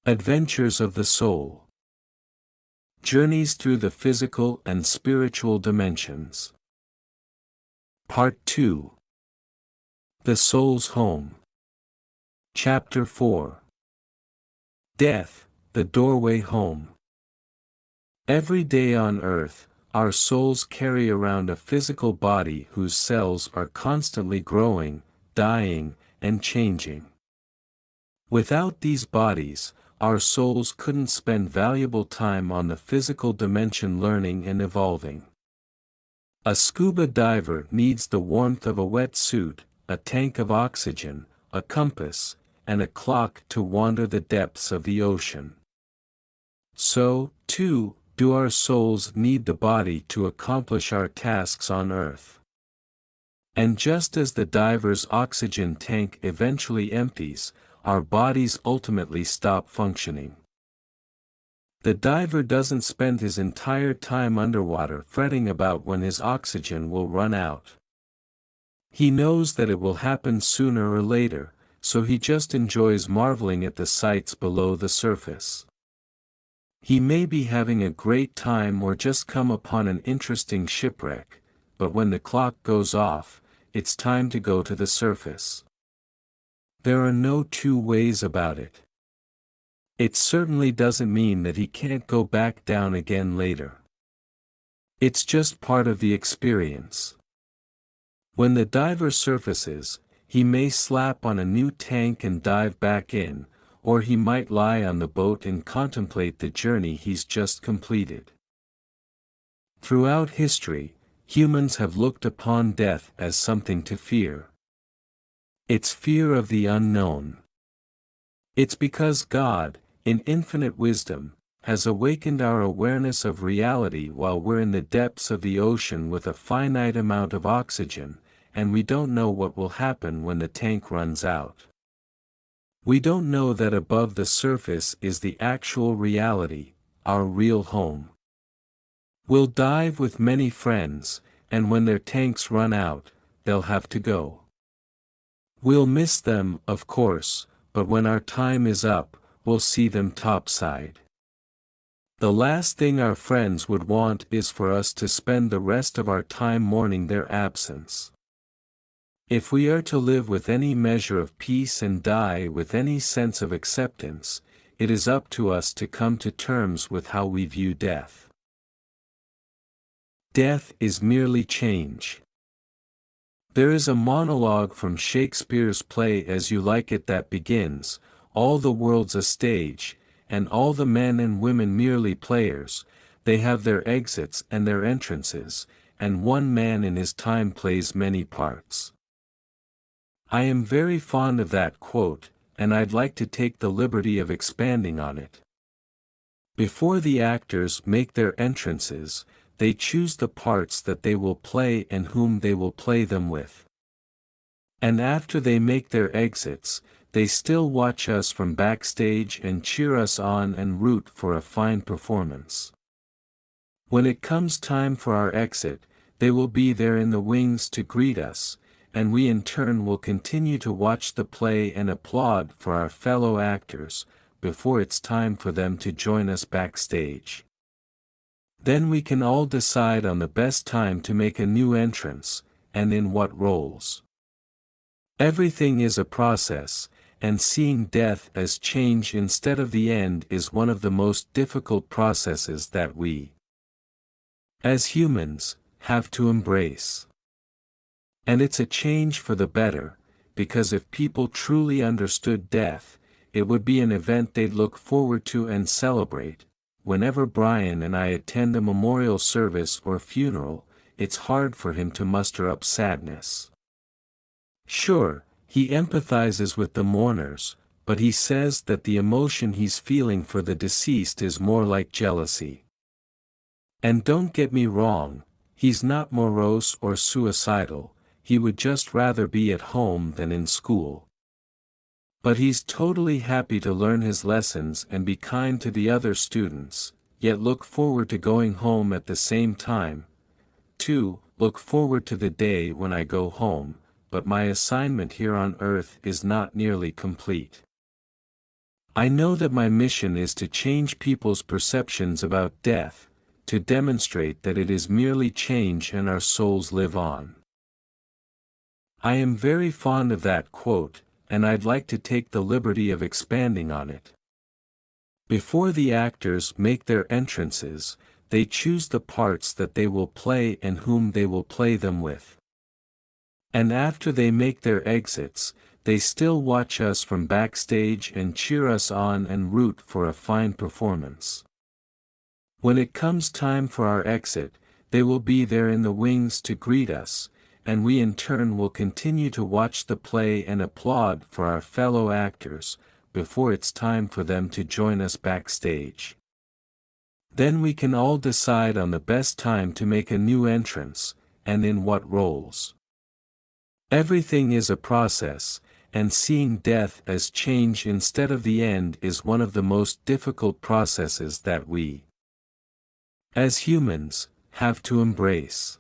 Adventures of the Soul. Journeys through the physical and spiritual dimensions. Part 2. The Soul's Home. Chapter 4. Death, the Doorway Home. Every day on earth, our souls carry around a physical body whose cells are constantly growing, dying, and changing. Without these bodies, our souls couldn't spend valuable time on the physical dimension learning and evolving. A scuba diver needs the warmth of a wetsuit, a tank of oxygen, a compass, and a clock to wander the depths of the ocean. So, too, do our souls need the body to accomplish our tasks on Earth. And just as the diver's oxygen tank eventually empties, our bodies ultimately stop functioning. The diver doesn't spend his entire time underwater fretting about when his oxygen will run out. He knows that it will happen sooner or later, so he just enjoys marveling at the sights below the surface. He may be having a great time or just come upon an interesting shipwreck, but when the clock goes off, it's time to go to the surface. There are no two ways about it. It certainly doesn't mean that he can't go back down again later. It's just part of the experience. When the diver surfaces, he may slap on a new tank and dive back in, or he might lie on the boat and contemplate the journey he's just completed. Throughout history, humans have looked upon death as something to fear. It's fear of the unknown. It's because God, in infinite wisdom, has awakened our awareness of reality while we're in the depths of the ocean with a finite amount of oxygen, and we don't know what will happen when the tank runs out. We don't know that above the surface is the actual reality, our real home. We'll dive with many friends, and when their tanks run out, they'll have to go. We'll miss them, of course, but when our time is up, we'll see them topside. The last thing our friends would want is for us to spend the rest of our time mourning their absence. If we are to live with any measure of peace and die with any sense of acceptance, it is up to us to come to terms with how we view death. Death is merely change. There is a monologue from Shakespeare's play As You Like It that begins, "All the world's a stage, and all the men and women merely players, they have their exits and their entrances, and one man in his time plays many parts." I am very fond of that quote, and I'd like to take the liberty of expanding on it. Before the actors make their entrances, they choose the parts that they will play and whom they will play them with. And after they make their exits, they still watch us from backstage and cheer us on and root for a fine performance. When it comes time for our exit, they will be there in the wings to greet us, and we in turn will continue to watch the play and applaud for our fellow actors, before it's time for them to join us backstage. Then we can all decide on the best time to make a new entrance, and in what roles. Everything is a process, and seeing death as change instead of the end is one of the most difficult processes that we, as humans, have to embrace. And it's a change for the better, because if people truly understood death, it would be an event they'd look forward to and celebrate. Whenever Brian and I attend a memorial service or funeral, it's hard for him to muster up sadness. Sure, he empathizes with the mourners, but he says that the emotion he's feeling for the deceased is more like jealousy. And don't get me wrong, he's not morose or suicidal, he would just rather be at home than in school. But he's totally happy to learn his lessons and be kind to the other students, yet look forward to going home at the same time. Look forward to the day when I go home, but my assignment here on earth is not nearly complete. I know that my mission is to change people's perceptions about death, to demonstrate that it is merely change and our souls live on. I am very fond of that quote, and I'd like to take the liberty of expanding on it. Before the actors make their entrances, they choose the parts that they will play and whom they will play them with. And after they make their exits, they still watch us from backstage and cheer us on and root for a fine performance. When it comes time for our exit, they will be there in the wings to greet us, and we in turn will continue to watch the play and applaud for our fellow actors, before it's time for them to join us backstage. Then we can all decide on the best time to make a new entrance, and in what roles. Everything is a process, and seeing death as change instead of the end is one of the most difficult processes that we, as humans, have to embrace.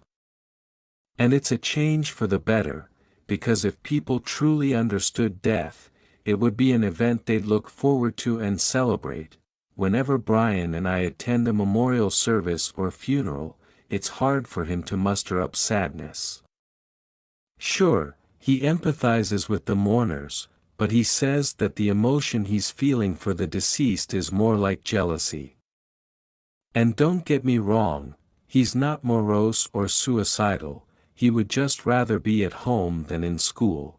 And it's a change for the better, because if people truly understood death, it would be an event they'd look forward to and celebrate. Whenever Brian and I attend a memorial service or funeral, it's hard for him to muster up sadness. Sure, he empathizes with the mourners, but he says that the emotion he's feeling for the deceased is more like jealousy. And don't get me wrong, he's not morose or suicidal, he would just rather be at home than in school.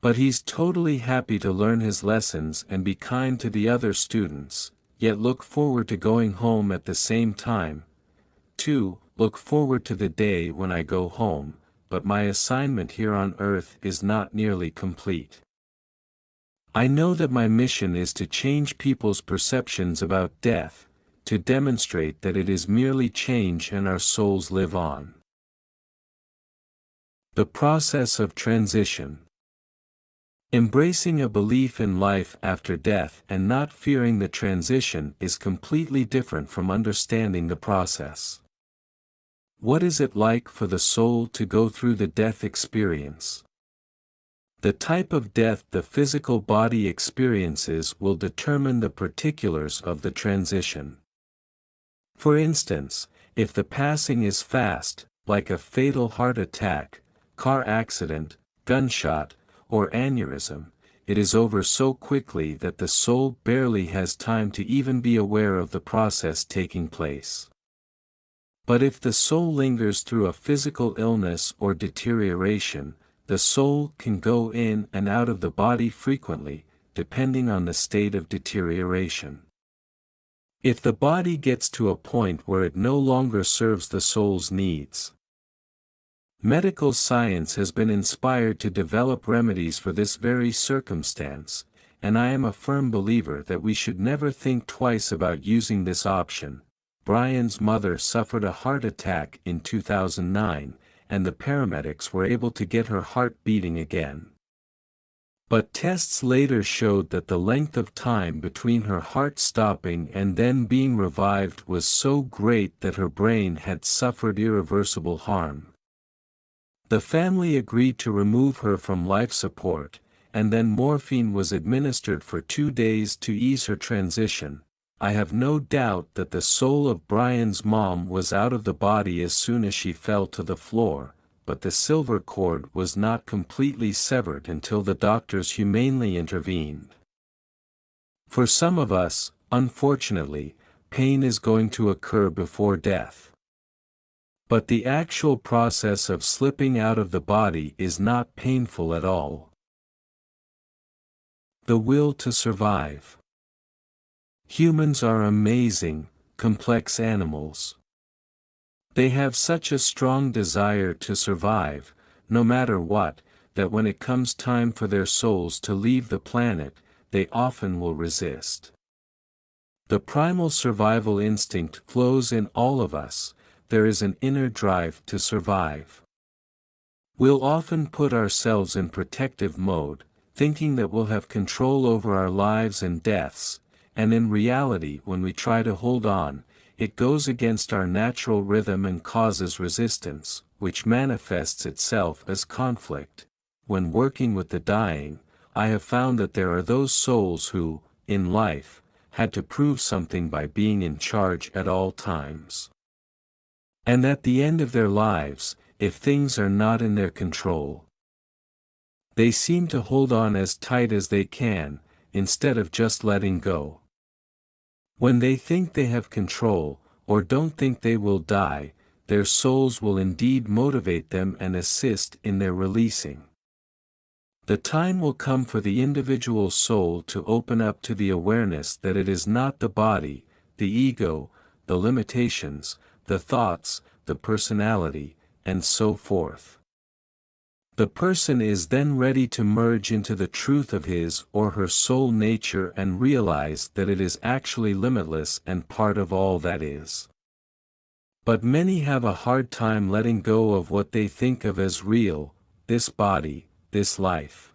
But he's totally happy to learn his lessons and be kind to the other students, yet look forward to going home at the same time. Look forward to the day when I go home, but my assignment here on earth is not nearly complete. I know that my mission is to change people's perceptions about death, to demonstrate that it is merely change and our souls live on. The process of transition. Embracing a belief in life after death and not fearing the transition is completely different from understanding the process. What is it like for the soul to go through the death experience? The type of death the physical body experiences will determine the particulars of the transition. For instance, if the passing is fast, like a fatal heart attack, car accident, gunshot, or aneurysm, it is over so quickly that the soul barely has time to even be aware of the process taking place. But if the soul lingers through a physical illness or deterioration, the soul can go in and out of the body frequently, depending on the state of deterioration. If the body gets to a point where it no longer serves the soul's needs. Medical science has been inspired to develop remedies for this very circumstance, and I am a firm believer that we should never think twice about using this option. Brian's mother suffered a heart attack in 2009, and the paramedics were able to get her heart beating again. But tests later showed that the length of time between her heart stopping and then being revived was so great that her brain had suffered irreversible harm. The family agreed to remove her from life support, and then morphine was administered for 2 days to ease her transition. I have no doubt that the soul of Brian's mom was out of the body as soon as she fell to the floor, but the silver cord was not completely severed until the doctors humanely intervened. For some of us, unfortunately, pain is going to occur before death. But the actual process of slipping out of the body is not painful at all. The will to survive. Humans are amazing, complex animals. They have such a strong desire to survive, no matter what, that when it comes time for their souls to leave the planet, they often will resist. The primal survival instinct flows in all of us. There is an inner drive to survive. We'll often put ourselves in protective mode, thinking that we'll have control over our lives and deaths, and in reality when we try to hold on, it goes against our natural rhythm and causes resistance, which manifests itself as conflict. When working with the dying, I have found that there are those souls who, in life, had to prove something by being in charge at all times. And at the end of their lives, if things are not in their control, they seem to hold on as tight as they can, instead of just letting go. When they think they have control, or don't think they will die, their souls will indeed motivate them and assist in their releasing. The time will come for the individual soul to open up to the awareness that it is not the body, the ego, the limitations, the thoughts, the personality, and so forth. The person is then ready to merge into the truth of his or her soul nature and realize that it is actually limitless and part of all that is. But many have a hard time letting go of what they think of as real, this body, this life.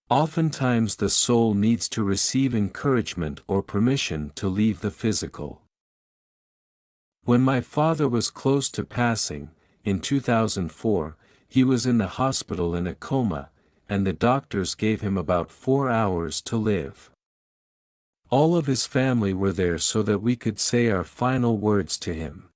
Oftentimes the soul needs to receive encouragement or permission to leave the physical. When my father was close to passing, in 2004, he was in the hospital in a coma, and the doctors gave him about 4 hours to live. All of his family were there so that we could say our final words to him.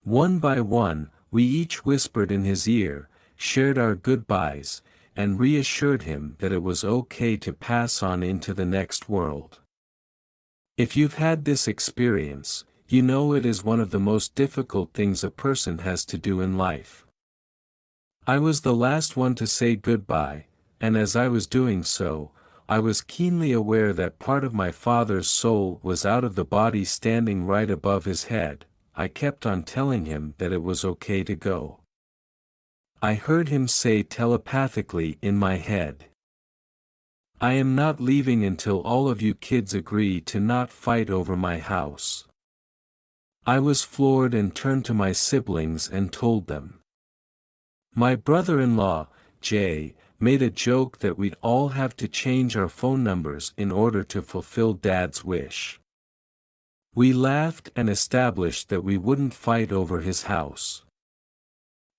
One by one, we each whispered in his ear, shared our goodbyes, and reassured him that it was okay to pass on into the next world. If you've had this experience, you know it is one of the most difficult things a person has to do in life. I was the last one to say goodbye, and as I was doing so, I was keenly aware that part of my father's soul was out of the body standing right above his head. I kept on telling him that it was okay to go. I heard him say telepathically in my head, "I am not leaving until all of you kids agree to not fight over my house." I was floored and turned to my siblings and told them. My brother-in-law, Jay, made a joke that we'd all have to change our phone numbers in order to fulfill Dad's wish. We laughed and established that we wouldn't fight over his house.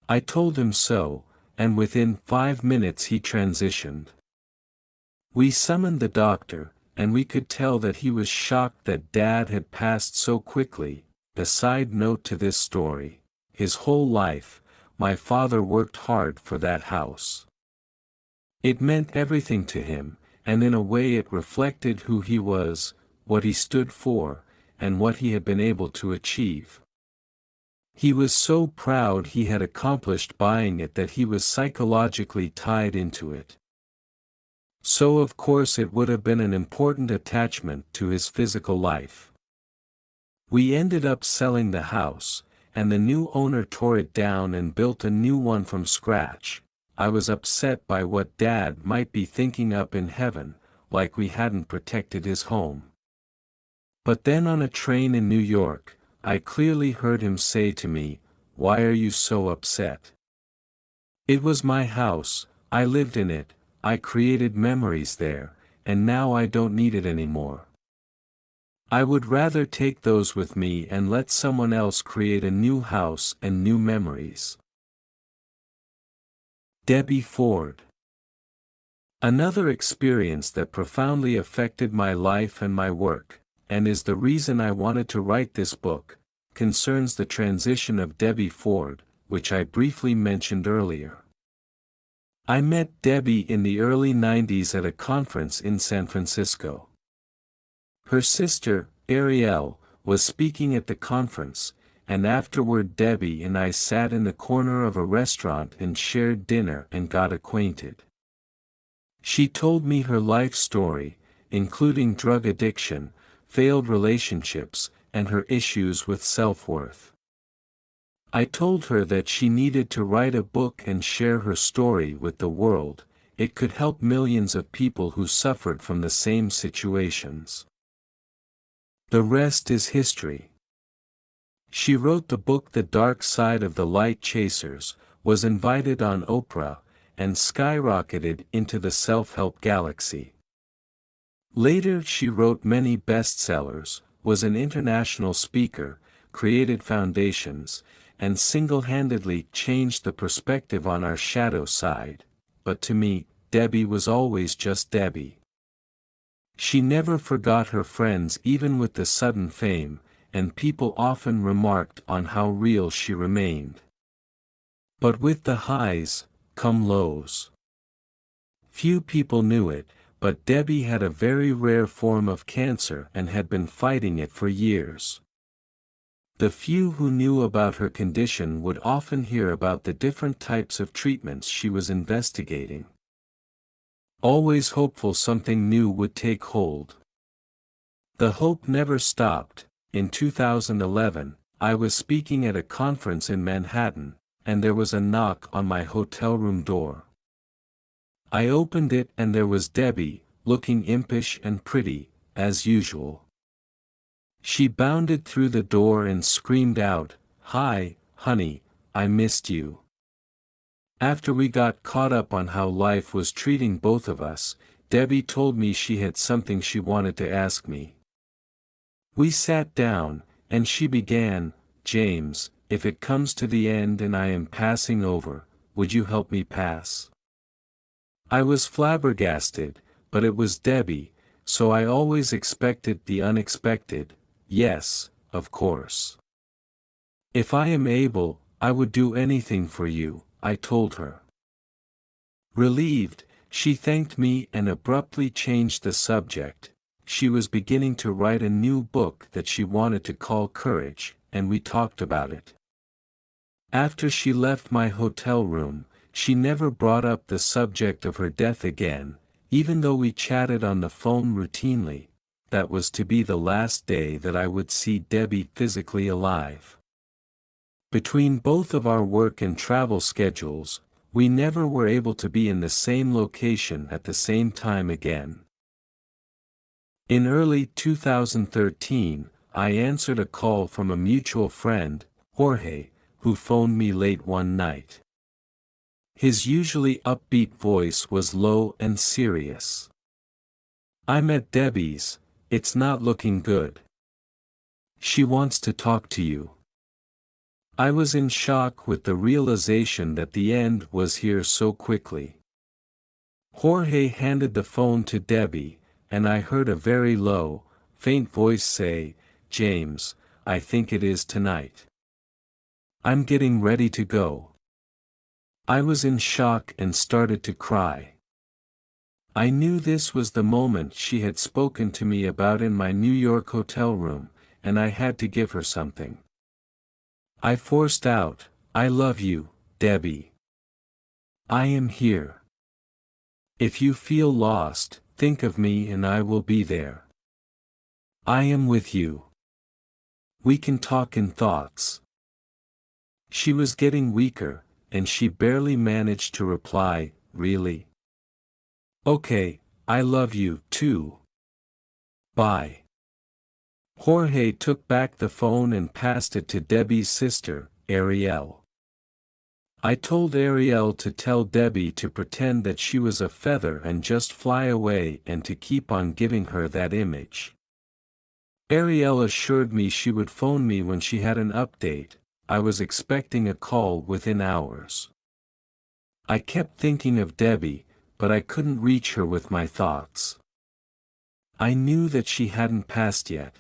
I told him so, and within 5 minutes he transitioned. We summoned the doctor, and we could tell that he was shocked that Dad had passed so quickly. A side note to this story: his whole life, my father worked hard for that house. It meant everything to him, and in a way it reflected who he was, what he stood for, and what he had been able to achieve. He was so proud he had accomplished buying it that he was psychologically tied into it. So of course it would have been an important attachment to his physical life. We ended up selling the house, and the new owner tore it down and built a new one from scratch. I was upset by what Dad might be thinking up in heaven, like we hadn't protected his home. But then on a train in New York, I clearly heard him say to me, "Why are you so upset? It was my house, I lived in it, I created memories there, and now I don't need it anymore. I would rather take those with me and let someone else create a new house and new memories." Debbie Ford. Another experience that profoundly affected my life and my work, and is the reason I wanted to write this book, concerns the transition of Debbie Ford, which I briefly mentioned earlier. I met Debbie in the early 90s at a conference in San Francisco. Her sister, Ariel, was speaking at the conference, and afterward Debbie and I sat in the corner of a restaurant and shared dinner and got acquainted. She told me her life story, including drug addiction, failed relationships, and her issues with self-worth. I told her that she needed to write a book and share her story with the world. It could help millions of people who suffered from the same situations. The rest is history. She wrote the book The Dark Side of the Light Chasers, was invited on Oprah, and skyrocketed into the self-help galaxy. Later she wrote many bestsellers, was an international speaker, created foundations, and single-handedly changed the perspective on our shadow side. But to me, Debbie was always just Debbie. She never forgot her friends even with the sudden fame, and people often remarked on how real she remained. But with the highs, come lows. Few people knew it, but Debbie had a very rare form of cancer and had been fighting it for years. The few who knew about her condition would often hear about the different types of treatments she was investigating. Always hopeful something new would take hold. The hope never stopped. In 2011, I was speaking at a conference in Manhattan, and there was a knock on my hotel room door. I opened it and there was Debbie, looking impish and pretty, as usual. She bounded through the door and screamed out, "Hi, honey, I missed you." After we got caught up on how life was treating both of us, Debbie told me she had something she wanted to ask me. We sat down, and she began, "James, if it comes to the end and I am passing over, would you help me pass?" I was flabbergasted, but it was Debbie, so I always expected the unexpected. "Yes, of course. If I am able, I would do anything for you," I told her. Relieved, she thanked me and abruptly changed the subject. She was beginning to write a new book that she wanted to call Courage, and we talked about it. After she left my hotel room, she never brought up the subject of her death again, even though we chatted on the phone routinely. That was to be the last day that I would see Debbie physically alive. Between both of our work and travel schedules, we never were able to be in the same location at the same time again. In early 2013, I answered a call from a mutual friend, Jorge, who phoned me late one night. His usually upbeat voice was low and serious. "I'm at Debbie's. It's not looking good. She wants to talk to you." I was in shock with the realization that the end was here so quickly. Jorge handed the phone to Debbie, and I heard a very low, faint voice say, "James, I think it is tonight. I'm getting ready to go." I was in shock and started to cry. I knew this was the moment she had spoken to me about in my New York hotel room, and I had to give her something. I forced out, "I love you, Debbie. I am here. If you feel lost, think of me and I will be there. I am with you. We can talk in thoughts." She was getting weaker, and she barely managed to reply, "Really? Okay, I love you, too. Bye." Jorge took back the phone and passed it to Debbie's sister, Ariel. I told Ariel to tell Debbie to pretend that she was a feather and just fly away and to keep on giving her that image. Ariel assured me she would phone me when she had an update. I was expecting a call within hours. I kept thinking of Debbie, but I couldn't reach her with my thoughts. I knew that she hadn't passed yet.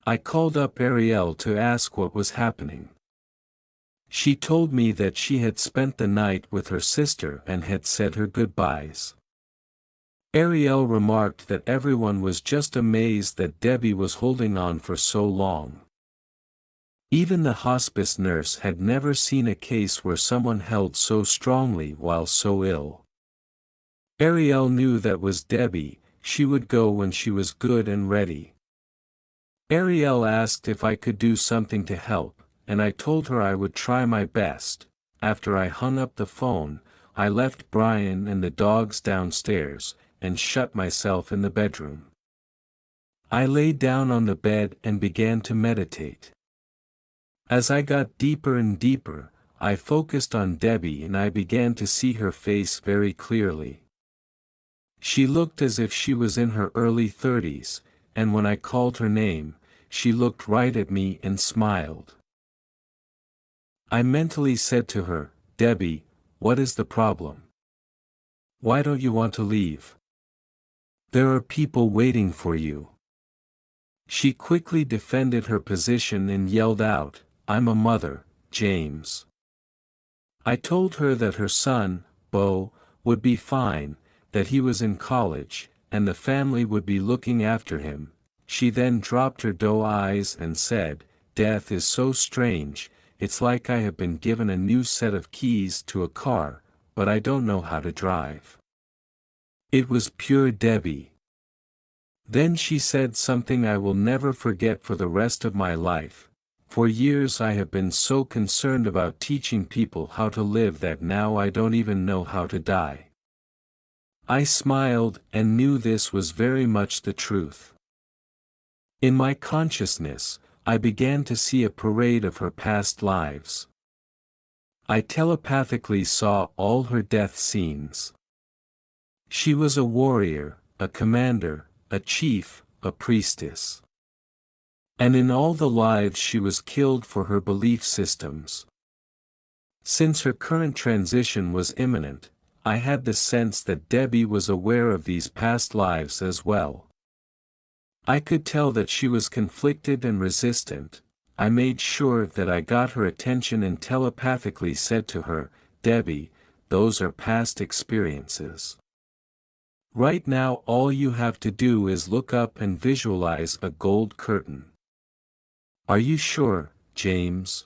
I called up Ariel to ask what was happening. She told me that she had spent the night with her sister and had said her goodbyes. Ariel remarked that everyone was just amazed that Debbie was holding on for so long. Even the hospice nurse had never seen a case where someone held so strongly while so ill. Ariel knew that was Debbie. She would go when she was good and ready. Ariel asked if I could do something to help, and I told her I would try my best. After I hung up the phone, I left Brian and the dogs downstairs, and shut myself in the bedroom. I lay down on the bed and began to meditate. As I got deeper and deeper, I focused on Debbie and I began to see her face very clearly. She looked as if she was in her early 30s, and when I called her name, she looked right at me and smiled. I mentally said to her, "Debbie, what is the problem? Why don't you want to leave?" There are people waiting for you. She quickly defended her position and yelled out, I'm a mother, James. I told her that her son, Beau, would be fine, that he was in college, and the family would be looking after him. She then dropped her doe eyes and said, Death is so strange, it's like I have been given a new set of keys to a car, but I don't know how to drive. It was pure Debbie. Then she said something I will never forget for the rest of my life. For years I have been so concerned about teaching people how to live that now I don't even know how to die. I smiled and knew this was very much the truth. In my consciousness, I began to see a parade of her past lives. I telepathically saw all her death scenes. She was a warrior, a commander, a chief, a priestess. And in all the lives she was killed for her belief systems. Since her current transition was imminent, I had the sense that Debbie was aware of these past lives as well. I could tell that she was conflicted and resistant. I made sure that I got her attention and telepathically said to her, Debbie, those are past experiences. Right now all you have to do is look up and visualize a gold curtain. Are you sure, James?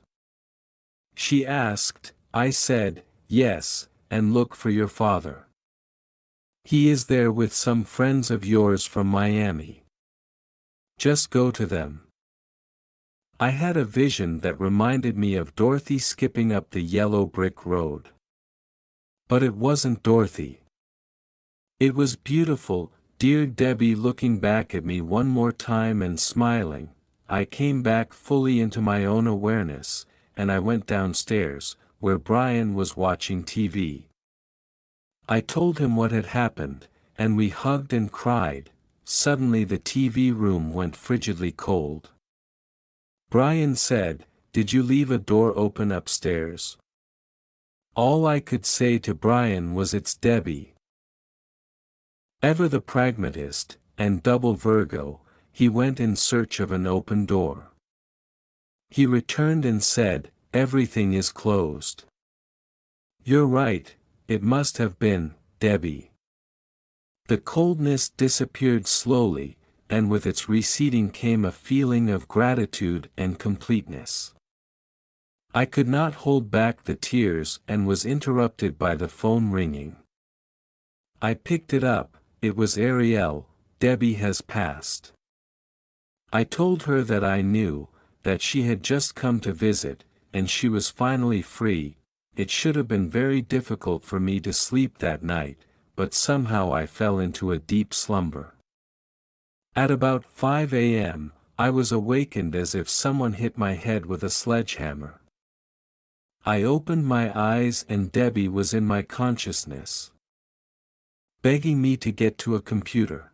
She asked. I said, yes, and look for your father. He is there with some friends of yours from Miami. Just go to them. I had a vision that reminded me of Dorothy skipping up the yellow brick road. But it wasn't Dorothy. It was beautiful, dear Debbie looking back at me one more time and smiling. I came back fully into my own awareness, and I went downstairs, where Brian was watching TV. I told him what had happened, and we hugged and cried. Suddenly the TV room went frigidly cold. Brian said, Did you leave a door open upstairs? All I could say to Brian was it's Debbie. Ever the pragmatist, and double Virgo, he went in search of an open door. He returned and said, Everything is closed. You're right, it must have been, Debbie. The coldness disappeared slowly, and with its receding came a feeling of gratitude and completeness. I could not hold back the tears and was interrupted by the phone ringing. I picked it up. It was Ariel. Debbie has passed. I told her that I knew, that she had just come to visit, and she was finally free. It should have been very difficult for me to sleep that night, but somehow I fell into a deep slumber. At about 5 a.m., I was awakened as if someone hit my head with a sledgehammer. I opened my eyes and Debbie was in my consciousness, begging me to get to a computer.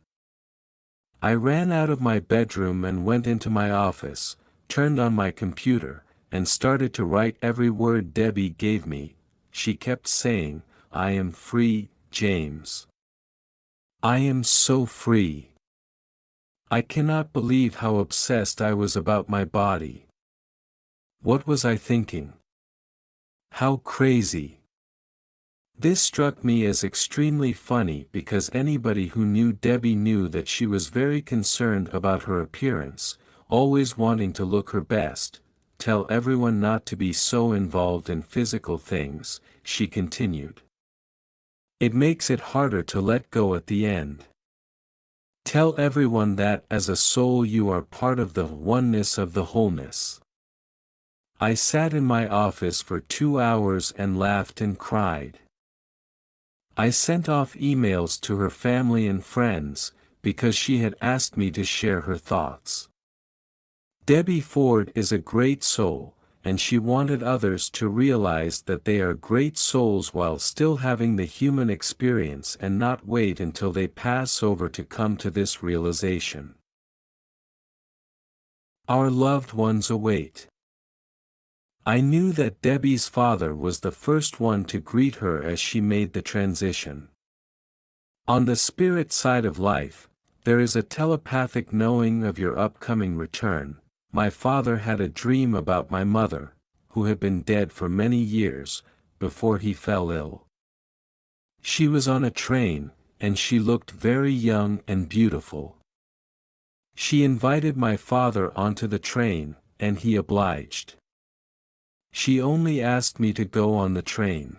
I ran out of my bedroom and went into my office, turned on my computer, and started to write every word Debbie gave me. She kept saying, I am free, James. I am so free. I cannot believe how obsessed I was about my body. What was I thinking? How crazy. This struck me as extremely funny because anybody who knew Debbie knew that she was very concerned about her appearance, always wanting to look her best. Tell everyone not to be so involved in physical things, she continued. It makes it harder to let go at the end. Tell everyone that as a soul you are part of the oneness of the wholeness. I sat in my office for 2 hours and laughed and cried. I sent off emails to her family and friends, because she had asked me to share her thoughts. Debbie Ford is a great soul, and she wanted others to realize that they are great souls while still having the human experience and not wait until they pass over to come to this realization. Our loved ones await. I knew that Debbie's father was the first one to greet her as she made the transition. On the spirit side of life, there is a telepathic knowing of your upcoming return. My father had a dream about my mother, who had been dead for many years, before he fell ill. She was on a train, and she looked very young and beautiful. She invited my father onto the train, and he obliged. She only asked me to go on the train.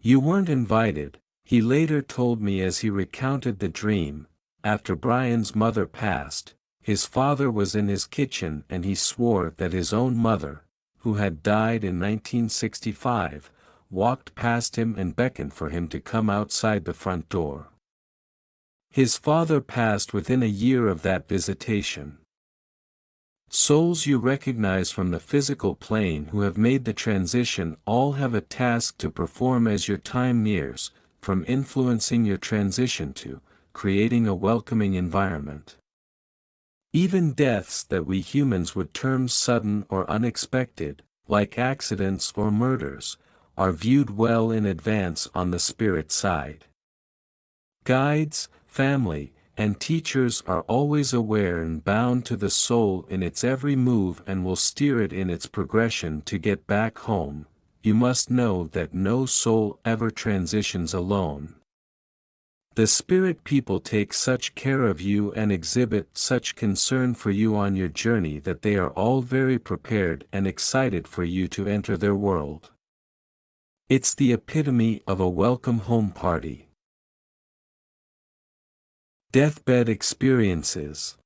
You weren't invited, he later told me as he recounted the dream. After Brian's mother passed, his father was in his kitchen and he swore that his own mother, who had died in 1965, walked past him and beckoned for him to come outside the front door. His father passed within a year of that visitation. Souls you recognize from the physical plane who have made the transition all have a task to perform as your time nears, from influencing your transition to creating a welcoming environment. Even deaths that we humans would term sudden or unexpected, like accidents or murders, are viewed well in advance on the spirit side. Guides, family, and teachers are always aware and bound to the soul in its every move and will steer it in its progression to get back home. You must know that no soul ever transitions alone. The spirit people take such care of you and exhibit such concern for you on your journey that they are all very prepared and excited for you to enter their world. It's the epitome of a welcome home party. Deathbed experiences.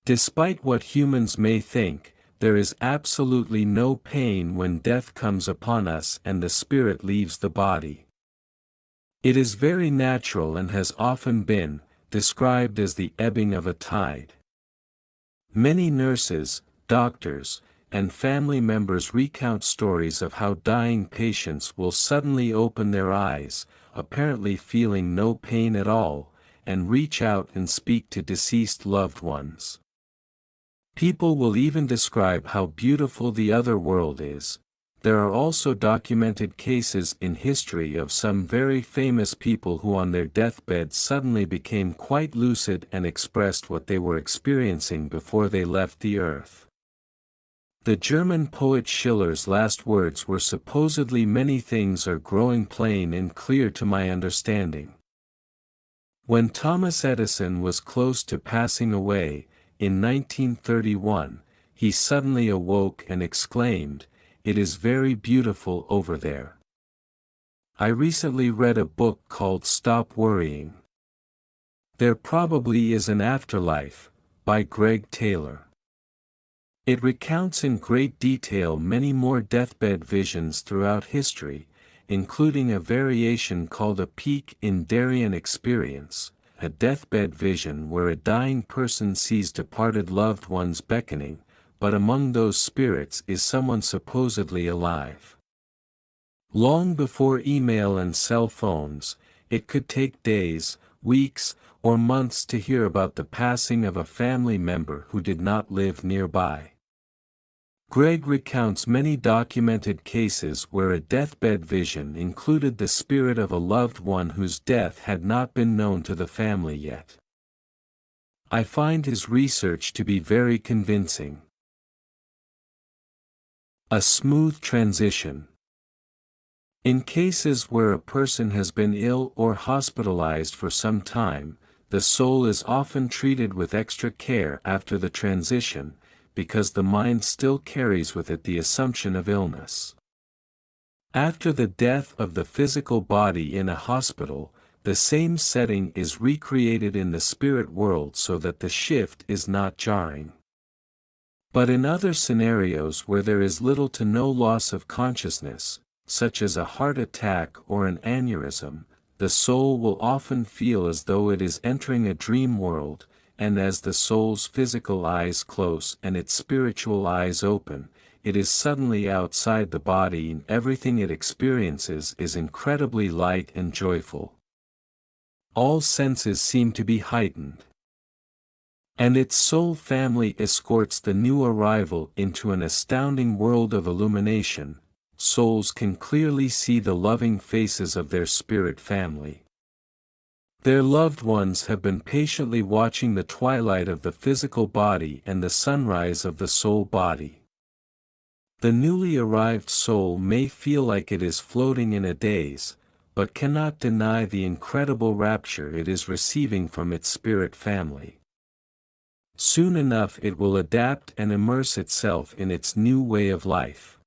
Despite what humans may think, there is absolutely no pain when death comes upon us and the spirit leaves the body. It is very natural and has often been described as the ebbing of a tide. Many nurses, doctors, and family members recount stories of how dying patients will suddenly open their eyes, apparently feeling no pain at all, and reach out and speak to deceased loved ones. People will even describe how beautiful the other world is. There are also documented cases in history of some very famous people who on their deathbed suddenly became quite lucid and expressed what they were experiencing before they left the earth. The German poet Schiller's last words were supposedly "Many things are growing plain and clear to my understanding." When Thomas Edison was close to passing away, in 1931, he suddenly awoke and exclaimed, "It is very beautiful over there." I recently read a book called Stop Worrying. There Probably Is an Afterlife, by Greg Taylor. It recounts in great detail many more deathbed visions throughout history, including a variation called a peak in Darien experience, a deathbed vision where a dying person sees departed loved ones beckoning, but among those spirits is someone supposedly alive. Long before email and cell phones, it could take days, weeks, or months to hear about the passing of a family member who did not live nearby. Greg recounts many documented cases where a deathbed vision included the spirit of a loved one whose death had not been known to the family yet. I find his research to be very convincing. A smooth transition. In cases where a person has been ill or hospitalized for some time, the soul is often treated with extra care after the transition, because the mind still carries with it the assumption of illness. After the death of the physical body in a hospital, the same setting is recreated in the spirit world so that the shift is not jarring. But in other scenarios where there is little to no loss of consciousness, such as a heart attack or an aneurysm, the soul will often feel as though it is entering a dream world, and as the soul's physical eyes close and its spiritual eyes open, it is suddenly outside the body and everything it experiences is incredibly light and joyful. All senses seem to be heightened. And its soul family escorts the new arrival into an astounding world of illumination. Souls can clearly see the loving faces of their spirit family. Their loved ones have been patiently watching the twilight of the physical body and the sunrise of the soul body. The newly arrived soul may feel like it is floating in a daze, but cannot deny the incredible rapture it is receiving from its spirit family. Soon enough it will adapt and immerse itself in its new way of life.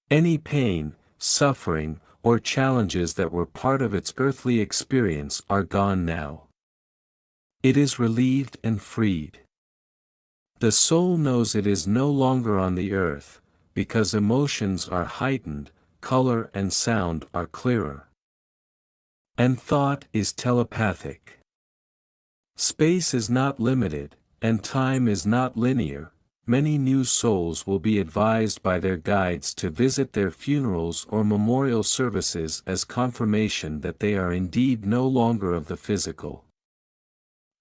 Any pain, suffering, or challenges that were part of its earthly experience are gone now. It is relieved and freed. The soul knows it is no longer on the earth, because emotions are heightened, color and sound are clearer. And thought is telepathic. Space is not limited, and time is not linear. Many new souls will be advised by their guides to visit their funerals or memorial services as confirmation that they are indeed no longer of the physical.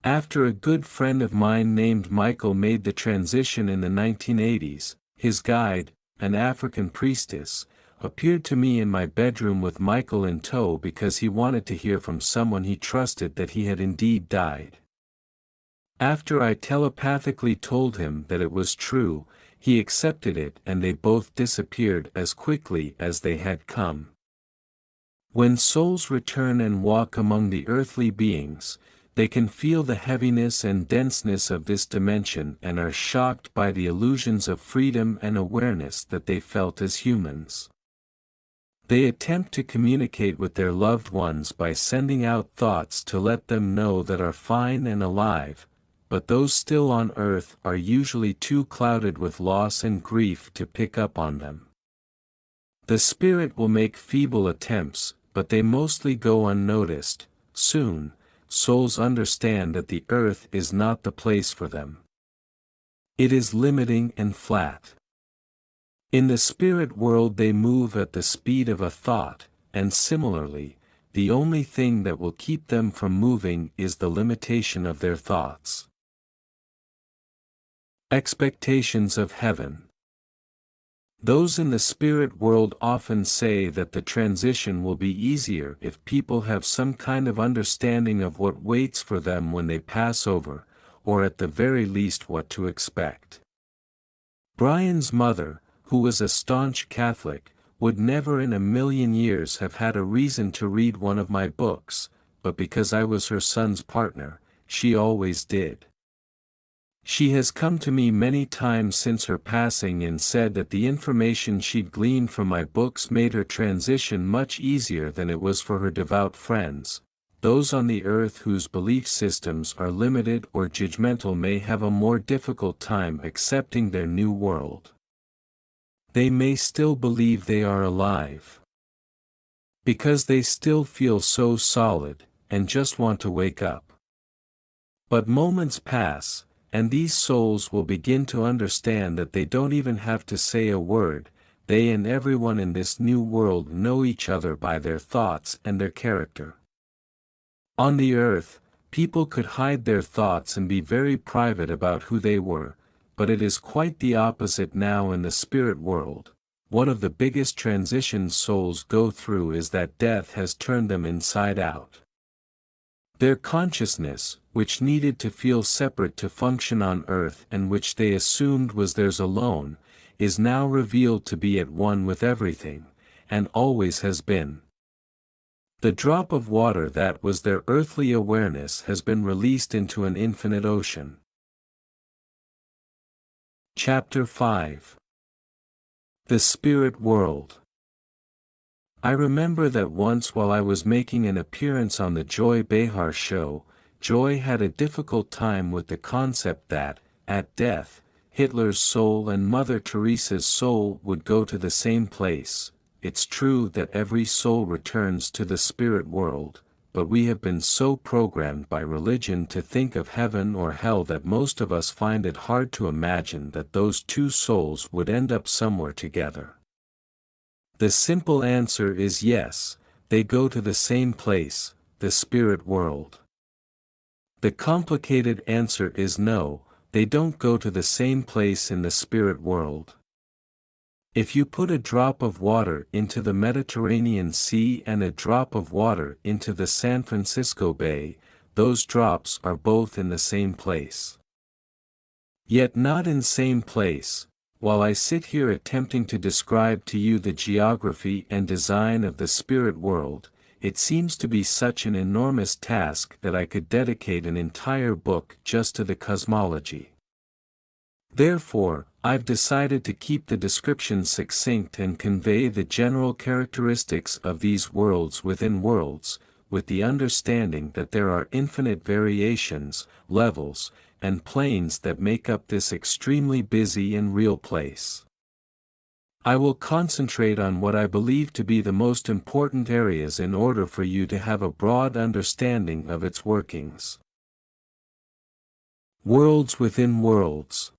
After a good friend of mine named Michael made the transition in the 1980s, his guide, an African priestess, appeared to me in my bedroom with Michael in tow because he wanted to hear from someone he trusted that he had indeed died. After I telepathically told him that it was true, he accepted it and they both disappeared as quickly as they had come. When souls return and walk among the earthly beings, they can feel the heaviness and denseness of this dimension and are shocked by the illusions of freedom and awareness that they felt as humans. They attempt to communicate with their loved ones by sending out thoughts to let them know that are fine and alive, but those still on earth are usually too clouded with loss and grief to pick up on them. The spirit will make feeble attempts, but they mostly go unnoticed. Soon, souls understand that the earth is not the place for them. It is limiting and flat. In the spirit world they move at the speed of a thought, and similarly, the only thing that will keep them from moving is the limitation of their thoughts. Expectations of heaven. Those in the spirit world often say that the transition will be easier if people have some kind of understanding of what waits for them when they pass over, or at the very least what to expect. Brian's mother, who was a staunch Catholic, would never in a million years have had a reason to read one of my books, but because I was her son's partner, she always did. She has come to me many times since her passing and said that the information she'd gleaned from my books made her transition much easier than it was for her devout friends. Those on the earth whose belief systems are limited or judgmental may have a more difficult time accepting their new world. They may still believe they are alive, because they still feel so solid, and just want to wake up. But moments pass, and these souls will begin to understand that they don't even have to say a word. They and everyone in this new world know each other by their thoughts and their character. On the earth, people could hide their thoughts and be very private about who they were, but it is quite the opposite now in the spirit world. One of the biggest transitions souls go through is that death has turned them inside out. Their consciousness, which needed to feel separate to function on earth and which they assumed was theirs alone, is now revealed to be at one with everything, and always has been. The drop of water that was their earthly awareness has been released into an infinite ocean. Chapter 5. The Spirit World. I remember that once while I was making an appearance on the Joy Behar show, Joy had a difficult time with the concept that, at death, Hitler's soul and Mother Teresa's soul would go to the same place. It's true that every soul returns to the spirit world, but we have been so programmed by religion to think of heaven or hell that most of us find it hard to imagine that those two souls would end up somewhere together. The simple answer is yes, they go to the same place, the spirit world. The complicated answer is no, they don't go to the same place in the spirit world. If you put a drop of water into the Mediterranean Sea and a drop of water into the San Francisco Bay, those drops are both in the same place. Yet not in same place. While I sit here attempting to describe to you the geography and design of the spirit world, it seems to be such an enormous task that I could dedicate an entire book just to the cosmology. Therefore, I've decided to keep the description succinct and convey the general characteristics of these worlds within worlds, with the understanding that there are infinite variations, levels, and planes that make up this extremely busy and real place. I will concentrate on what I believe to be the most important areas in order for you to have a broad understanding of its workings. Worlds within worlds.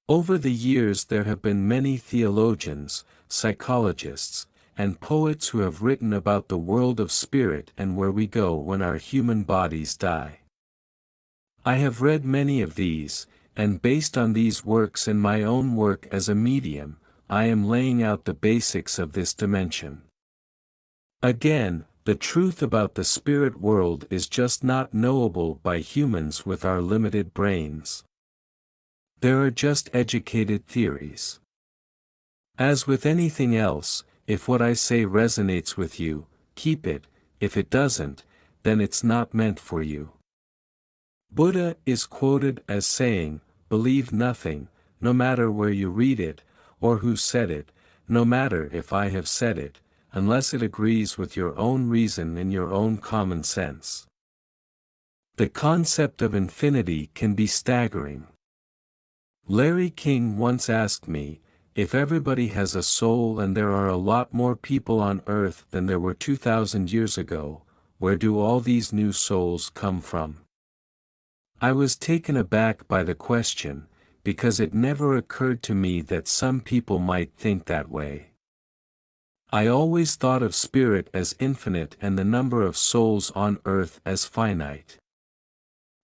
Over the years there have been many theologians, psychologists, and poets who have written about the world of spirit and where we go when our human bodies die. I have read many of these, and based on these works and my own work as a medium, I am laying out the basics of this dimension. Again, the truth about the spirit world is just not knowable by humans with our limited brains. There are just educated theories. As with anything else, if what I say resonates with you, keep it. If it doesn't, then it's not meant for you. Buddha is quoted as saying, "Believe nothing, no matter where you read it, or who said it, no matter if I have said it, unless it agrees with your own reason and your own common sense." The concept of infinity can be staggering. Larry King once asked me, if everybody has a soul and there are a lot more people on Earth than there were 2,000 years ago, where do all these new souls come from? I was taken aback by the question, because it never occurred to me that some people might think that way. I always thought of spirit as infinite and the number of souls on Earth as finite.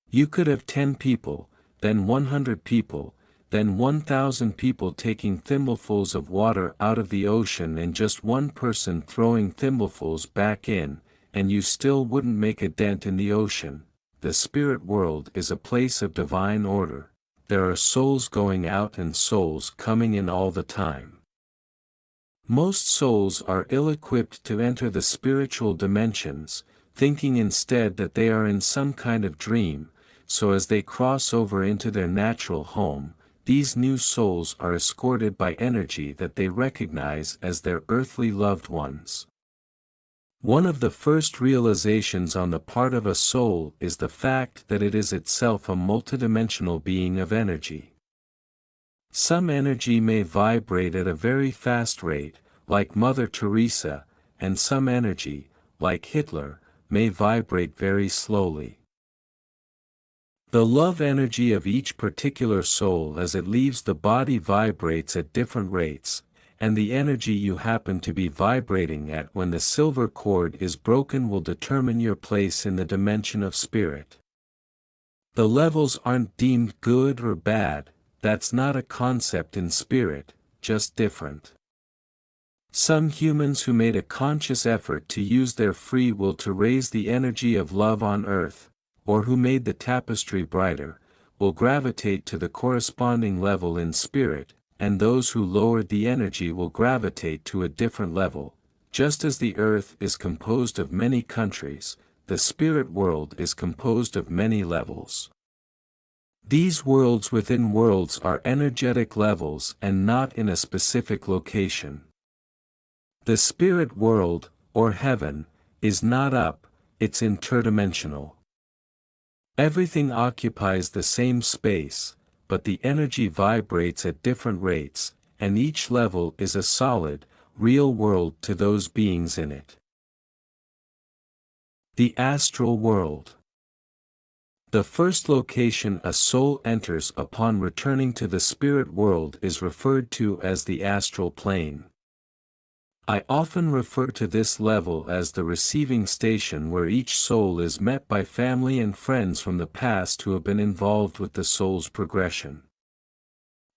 You could have 10 people, then 100 people, then 1,000 people taking thimblefuls of water out of the ocean and just one person throwing thimblefuls back in, and you still wouldn't make a dent in the ocean. The spirit world is a place of divine order. There are souls going out and souls coming in all the time. Most souls are ill-equipped to enter the spiritual dimensions, thinking instead that they are in some kind of dream, so as they cross over into their natural home, these new souls are escorted by energy that they recognize as their earthly loved ones. One of the first realizations on the part of a soul is the fact that it is itself a multidimensional being of energy. Some energy may vibrate at a very fast rate, like Mother Teresa, and some energy, like Hitler, may vibrate very slowly. The love energy of each particular soul as it leaves the body vibrates at different rates, and the energy you happen to be vibrating at when the silver cord is broken will determine your place in the dimension of spirit. The levels aren't deemed good or bad, that's not a concept in spirit, just different. Some humans who made a conscious effort to use their free will to raise the energy of love on earth, or who made the tapestry brighter, will gravitate to the corresponding level in spirit, and those who lowered the energy will gravitate to a different level. Just as the earth is composed of many countries, the spirit world is composed of many levels. These worlds within worlds are energetic levels and not in a specific location. The spirit world, or heaven, is not up, it's interdimensional. Everything occupies the same space, but the energy vibrates at different rates, and each level is a solid, real world to those beings in it. The astral world. The first location a soul enters upon returning to the spirit world is referred to as the astral plane. I often refer to this level as the receiving station where each soul is met by family and friends from the past who have been involved with the soul's progression.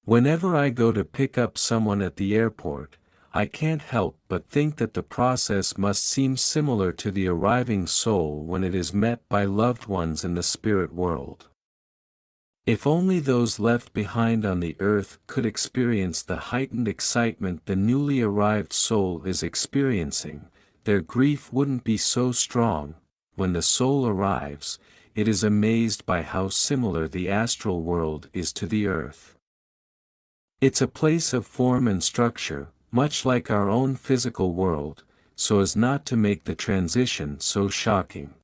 Whenever I go to pick up someone at the airport, I can't help but think that the process must seem similar to the arriving soul when it is met by loved ones in the spirit world. If only those left behind on the earth could experience the heightened excitement the newly arrived soul is experiencing, their grief wouldn't be so strong. When the soul arrives, it is amazed by how similar the astral world is to the earth. It's a place of form and structure, much like our own physical world, so as not to make the transition so shocking.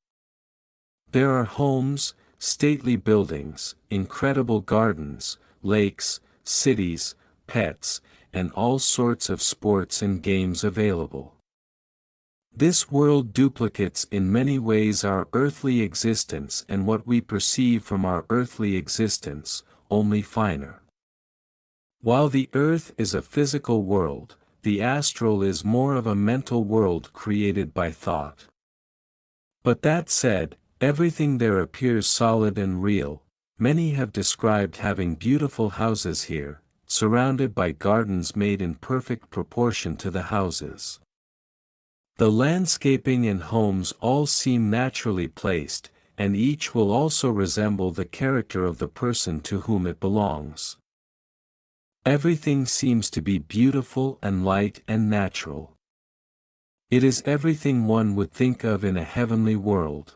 There are homes, stately buildings, incredible gardens, lakes, cities, pets, and all sorts of sports and games available. This world duplicates in many ways our earthly existence and what we perceive from our earthly existence, only finer. While the earth is a physical world, the astral is more of a mental world created by thought. But that said, everything there appears solid and real. Many have described having beautiful houses here, surrounded by gardens made in perfect proportion to the houses. The landscaping and homes all seem naturally placed, and each will also resemble the character of the person to whom it belongs. Everything seems to be beautiful and light and natural. It is everything one would think of in a heavenly world.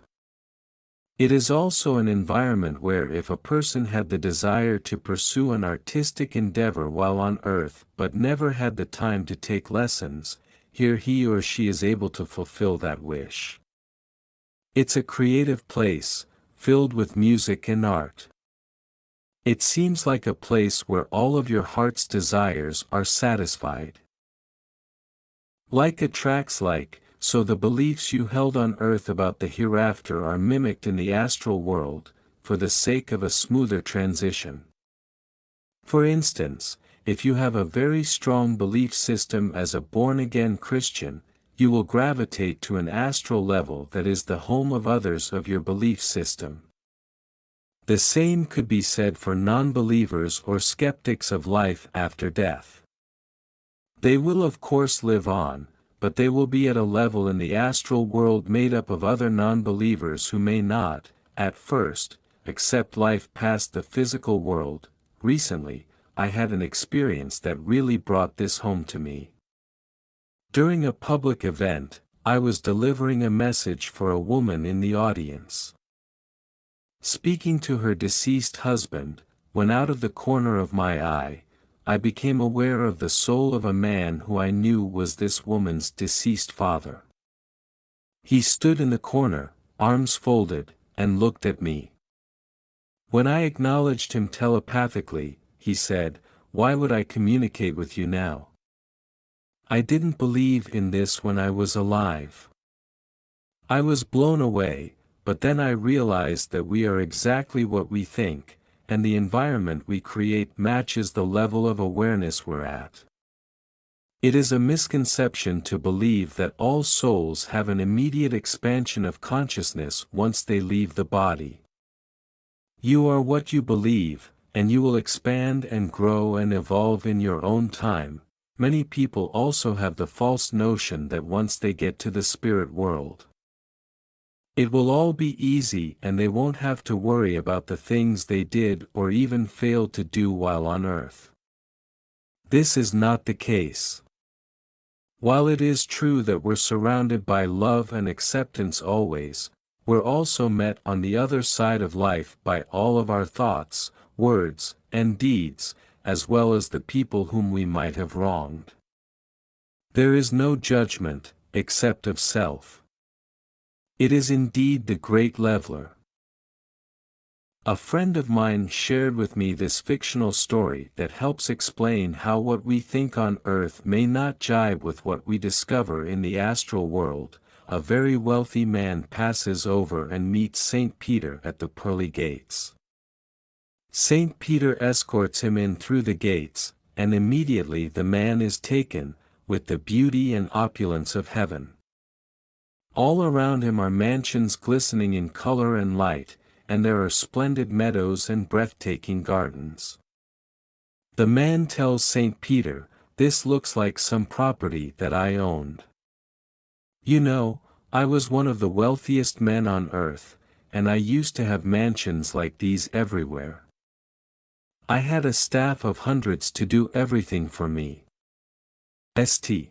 It is also an environment where if a person had the desire to pursue an artistic endeavor while on earth but never had the time to take lessons, here he or she is able to fulfill that wish. It's a creative place, filled with music and art. It seems like a place where all of your heart's desires are satisfied. Like attracts like, so the beliefs you held on earth about the hereafter are mimicked in the astral world, for the sake of a smoother transition. For instance, if you have a very strong belief system as a born-again Christian, you will gravitate to an astral level that is the home of others of your belief system. The same could be said for non-believers or skeptics of life after death. They will of course live on, but they will be at a level in the astral world made up of other non-believers who may not, at first, accept life past the physical world. Recently, I had an experience that really brought this home to me. During a public event, I was delivering a message for a woman in the audience. Speaking to her deceased husband, when out of the corner of my eye, I became aware of the soul of a man who I knew was this woman's deceased father. He stood in the corner, arms folded, and looked at me. When I acknowledged him telepathically, he said, "Why would I communicate with you now? I didn't believe in this when I was alive." I was blown away, but then I realized that we are exactly what we think, and the environment we create matches the level of awareness we're at. It is a misconception to believe that all souls have an immediate expansion of consciousness once they leave the body. You are what you believe, and you will expand and grow and evolve in your own time. Many people also have the false notion that once they get to the spirit world, it will all be easy and they won't have to worry about the things they did or even failed to do while on earth. This is not the case. While it is true that we're surrounded by love and acceptance always, we're also met on the other side of life by all of our thoughts, words, and deeds, as well as the people whom we might have wronged. There is no judgment, except of self. It is indeed the great leveler. A friend of mine shared with me this fictional story that helps explain how what we think on earth may not jibe with what we discover in the astral world. A very wealthy man passes over and meets St. Peter at the pearly gates. St. Peter escorts him in through the gates, and immediately the man is taken with the beauty and opulence of heaven. All around him are mansions glistening in color and light, and there are splendid meadows and breathtaking gardens. The man tells St. Peter, "This looks like some property that I owned. You know, I was one of the wealthiest men on earth, and I used to have mansions like these everywhere. I had a staff of hundreds to do everything for me." St.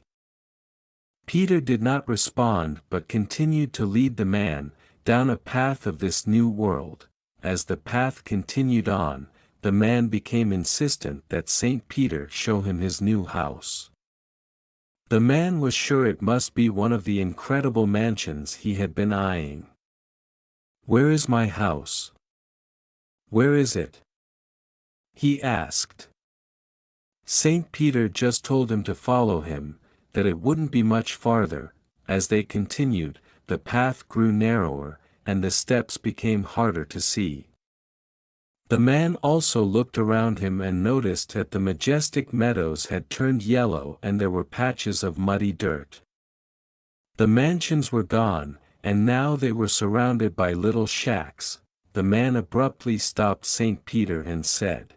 Peter did not respond but continued to lead the man down a path of this new world. As the path continued on, the man became insistent that St. Peter show him his new house. The man was sure it must be one of the incredible mansions he had been eyeing. "Where is my house? Where is it?" he asked. St. Peter just told him to follow him, that it wouldn't be much farther. As they continued, the path grew narrower, and the steps became harder to see. The man also looked around him and noticed that the majestic meadows had turned yellow and there were patches of muddy dirt. The mansions were gone, and now they were surrounded by little shacks. The man abruptly stopped St. Peter and said,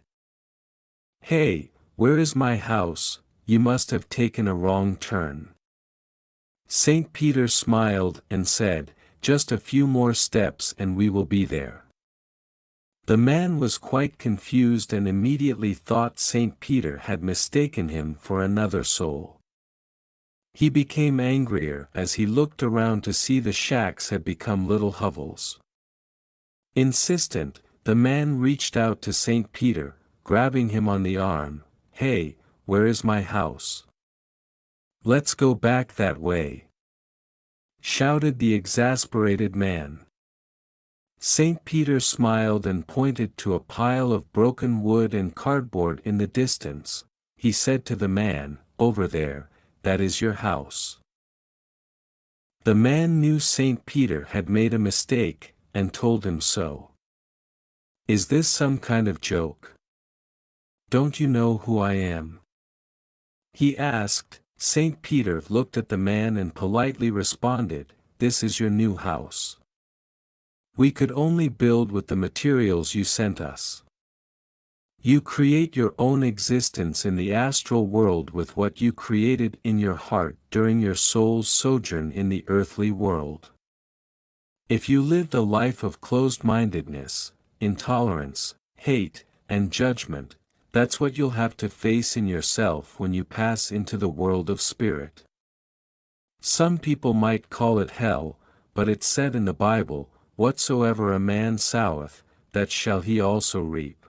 "Hey, where is my house? You must have taken a wrong turn." St. Peter smiled and said, "Just a few more steps and we will be there." The man was quite confused and immediately thought St. Peter had mistaken him for another soul. He became angrier as he looked around to see the shacks had become little hovels. Insistent, the man reached out to St. Peter, grabbing him on the arm. "Hey, where is my house? Let's go back that way," shouted the exasperated man. St. Peter smiled and pointed to a pile of broken wood and cardboard in the distance. He said to the man, "Over there, that is your house." The man knew St. Peter had made a mistake, and told him so. "Is this some kind of joke? Don't you know who I am?" he asked. St. Peter looked at the man and politely responded, "This is your new house. We could only build with the materials you sent us. You create your own existence in the astral world with what you created in your heart during your soul's sojourn in the earthly world. If you lived a life of closed-mindedness, intolerance, hate, and judgment, that's what you'll have to face in yourself when you pass into the world of spirit. Some people might call it hell, but it's said in the Bible, 'Whatsoever a man soweth, that shall he also reap.'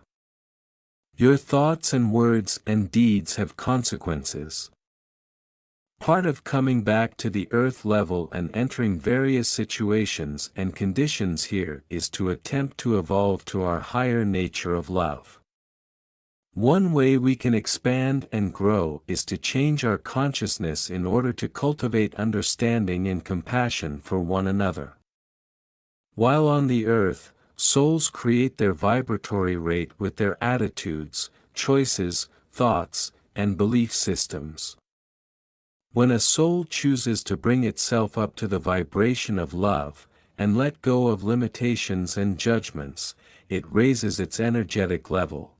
Your thoughts and words and deeds have consequences. Part of coming back to the earth level and entering various situations and conditions here is to attempt to evolve to our higher nature of love. One way we can expand and grow is to change our consciousness in order to cultivate understanding and compassion for one another. While on the earth, souls create their vibratory rate with their attitudes, choices, thoughts, and belief systems. When a soul chooses to bring itself up to the vibration of love, and let go of limitations and judgments, it raises its energetic level.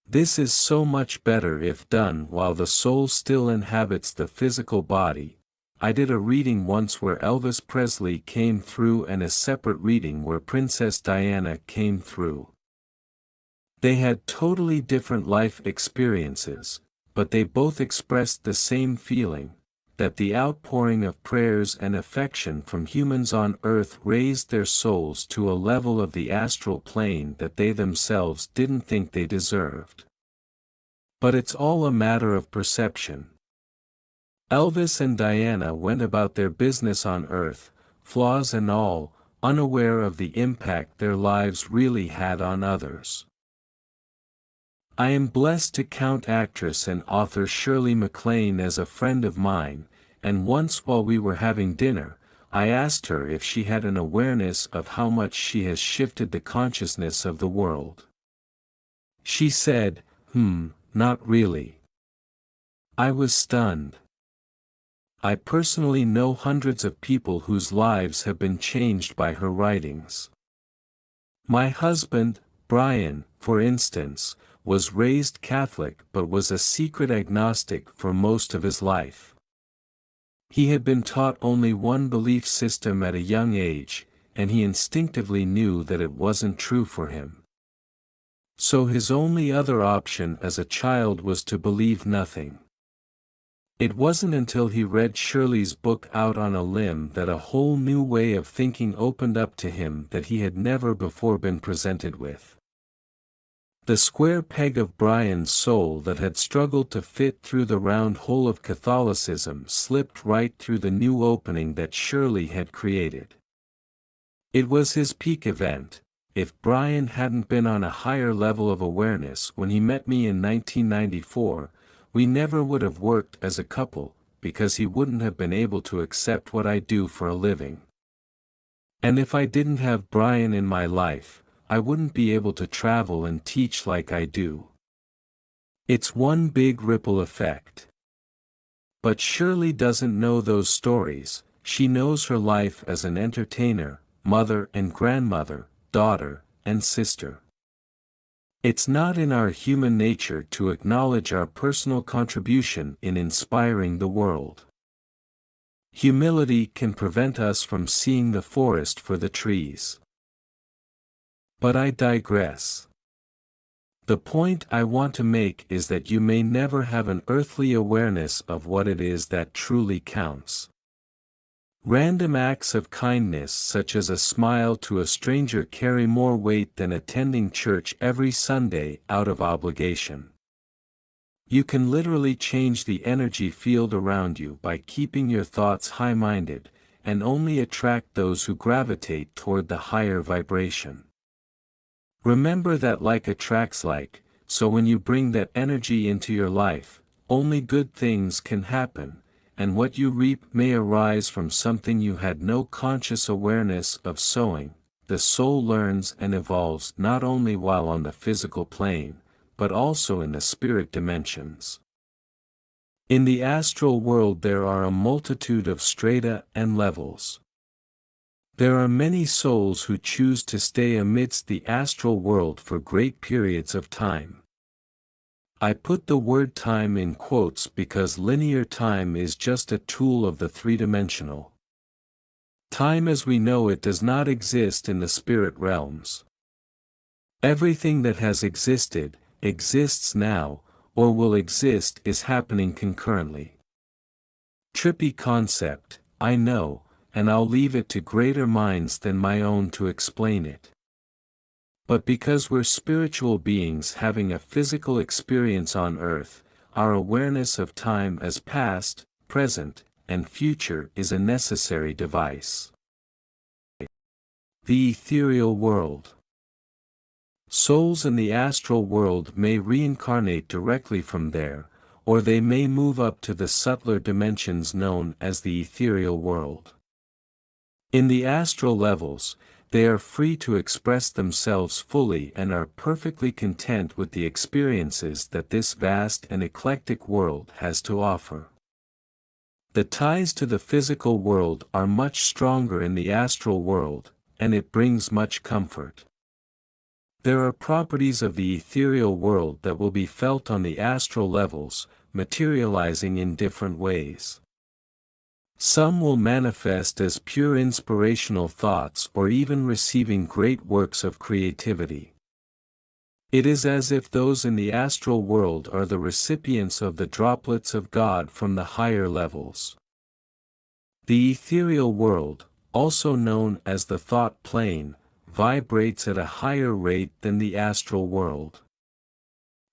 This is so much better if done while the soul still inhabits the physical body. I did a reading once where Elvis Presley came through and a separate reading where Princess Diana came through. They had totally different life experiences, but they both expressed the same feeling, that the outpouring of prayers and affection from humans on earth raised their souls to a level of the astral plane that they themselves didn't think they deserved. But it's all a matter of perception. Elvis and Diana went about their business on earth, flaws and all, unaware of the impact their lives really had on others. I am blessed to count actress and author Shirley MacLaine as a friend of mine, and once while we were having dinner, I asked her if she had an awareness of how much she has shifted the consciousness of the world. She said, not really. I was stunned. I personally know hundreds of people whose lives have been changed by her writings. My husband, Brian, for instance, was raised Catholic but was a secret agnostic for most of his life. He had been taught only one belief system at a young age, and he instinctively knew that it wasn't true for him. So his only other option as a child was to believe nothing. It wasn't until he read Shirley's book Out on a Limb that a whole new way of thinking opened up to him that he had never before been presented with. The square peg of Brian's soul that had struggled to fit through the round hole of Catholicism slipped right through the new opening that Shirley had created. It was his peak event. If Brian hadn't been on a higher level of awareness when he met me in 1994, we never would have worked as a couple, because he wouldn't have been able to accept what I do for a living. And if I didn't have Brian in my life, I wouldn't be able to travel and teach like I do. It's one big ripple effect. But Shirley doesn't know those stories. She knows her life as an entertainer, mother and grandmother, daughter and sister. It's not in our human nature to acknowledge our personal contribution in inspiring the world. Humility can prevent us from seeing the forest for the trees. But I digress. The point I want to make is that you may never have an earthly awareness of what it is that truly counts. Random acts of kindness such as a smile to a stranger carry more weight than attending church every Sunday out of obligation. You can literally change the energy field around you by keeping your thoughts high-minded, and only attract those who gravitate toward the higher vibration. Remember that like attracts like, so when you bring that energy into your life, only good things can happen, and what you reap may arise from something you had no conscious awareness of sowing. The soul learns and evolves not only while on the physical plane, but also in the spirit dimensions. In the astral world there are a multitude of strata and levels. There are many souls who choose to stay amidst the astral world for great periods of time. I put the word time in quotes because linear time is just a tool of the three-dimensional. Time as we know it does not exist in the spirit realms. Everything that has existed, exists now, or will exist is happening concurrently. Trippy concept, I know, and I'll leave it to greater minds than my own to explain it. But because we're spiritual beings having a physical experience on earth, our awareness of time as past, present, and future is a necessary device. The ethereal world. Souls in the astral world may reincarnate directly from there, or they may move up to the subtler dimensions known as the ethereal world. In the astral levels, they are free to express themselves fully and are perfectly content with the experiences that this vast and eclectic world has to offer. The ties to the physical world are much stronger in the astral world, and it brings much comfort. There are properties of the ethereal world that will be felt on the astral levels, materializing in different ways. Some will manifest as pure inspirational thoughts or even receiving great works of creativity. It is as if those in the astral world are the recipients of the droplets of God from the higher levels. The ethereal world, also known as the thought plane, vibrates at a higher rate than the astral world.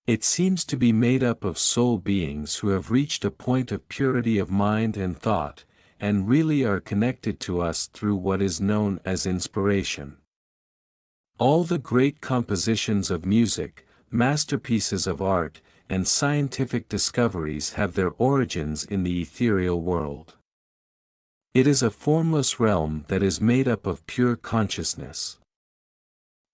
It seems to be made up of soul beings who have reached a point of purity of mind and thought, and really are connected to us through what is known as inspiration. All the great compositions of music, masterpieces of art, and scientific discoveries have their origins in the ethereal world. It is a formless realm that is made up of pure consciousness.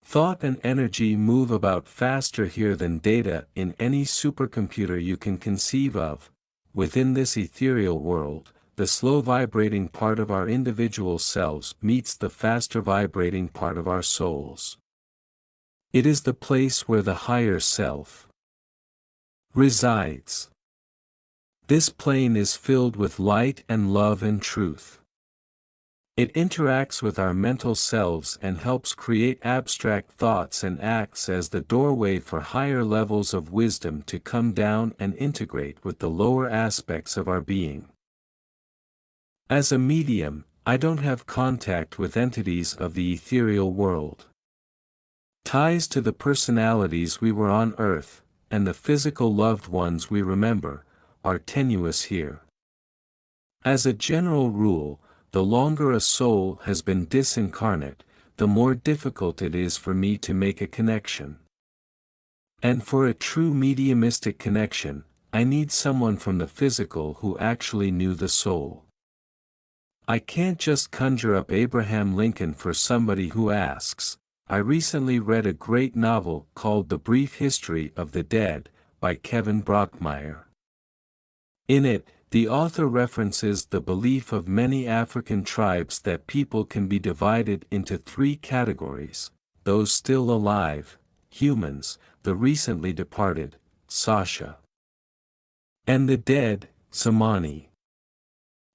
Thought and energy move about faster here than data in any supercomputer you can conceive of. Within this ethereal world, the slow vibrating part of our individual selves meets the faster vibrating part of our souls. It is the place where the higher self resides. This plane is filled with light and love and truth. It interacts with our mental selves and helps create abstract thoughts and acts as the doorway for higher levels of wisdom to come down and integrate with the lower aspects of our being. As a medium, I don't have contact with entities of the ethereal world. Ties to the personalities we were on Earth, and the physical loved ones we remember, are tenuous here. As a general rule, the longer a soul has been disincarnate, the more difficult it is for me to make a connection. And for a true mediumistic connection, I need someone from the physical who actually knew the soul. I can't just conjure up Abraham Lincoln for somebody who asks. I recently read a great novel called The Brief History of the Dead, by Kevin Brockmeyer. In it, the author references the belief of many African tribes that people can be divided into three categories: those still alive, humans, the recently departed, Sasha, and the dead, Samani.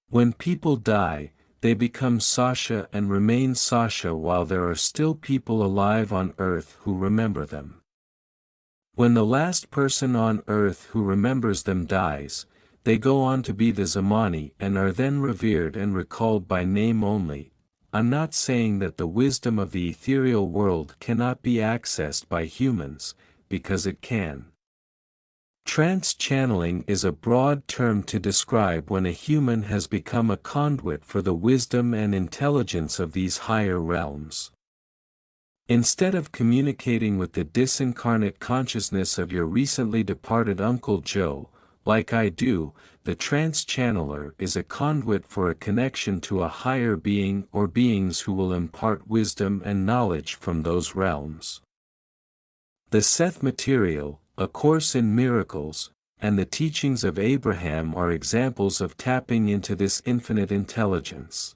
When people die, they become Sasha and remain Sasha while there are still people alive on Earth who remember them. When the last person on Earth who remembers them dies, they go on to be the Zamani and are then revered and recalled by name only. I'm not saying that the wisdom of the ethereal world cannot be accessed by humans, because it can. Trance-channeling is a broad term to describe when a human has become a conduit for the wisdom and intelligence of these higher realms. Instead of communicating with the disincarnate consciousness of your recently departed Uncle Joe, like I do, the trance-channeler is a conduit for a connection to a higher being or beings who will impart wisdom and knowledge from those realms. The Seth material, A Course in Miracles, and the teachings of Abraham are examples of tapping into this infinite intelligence.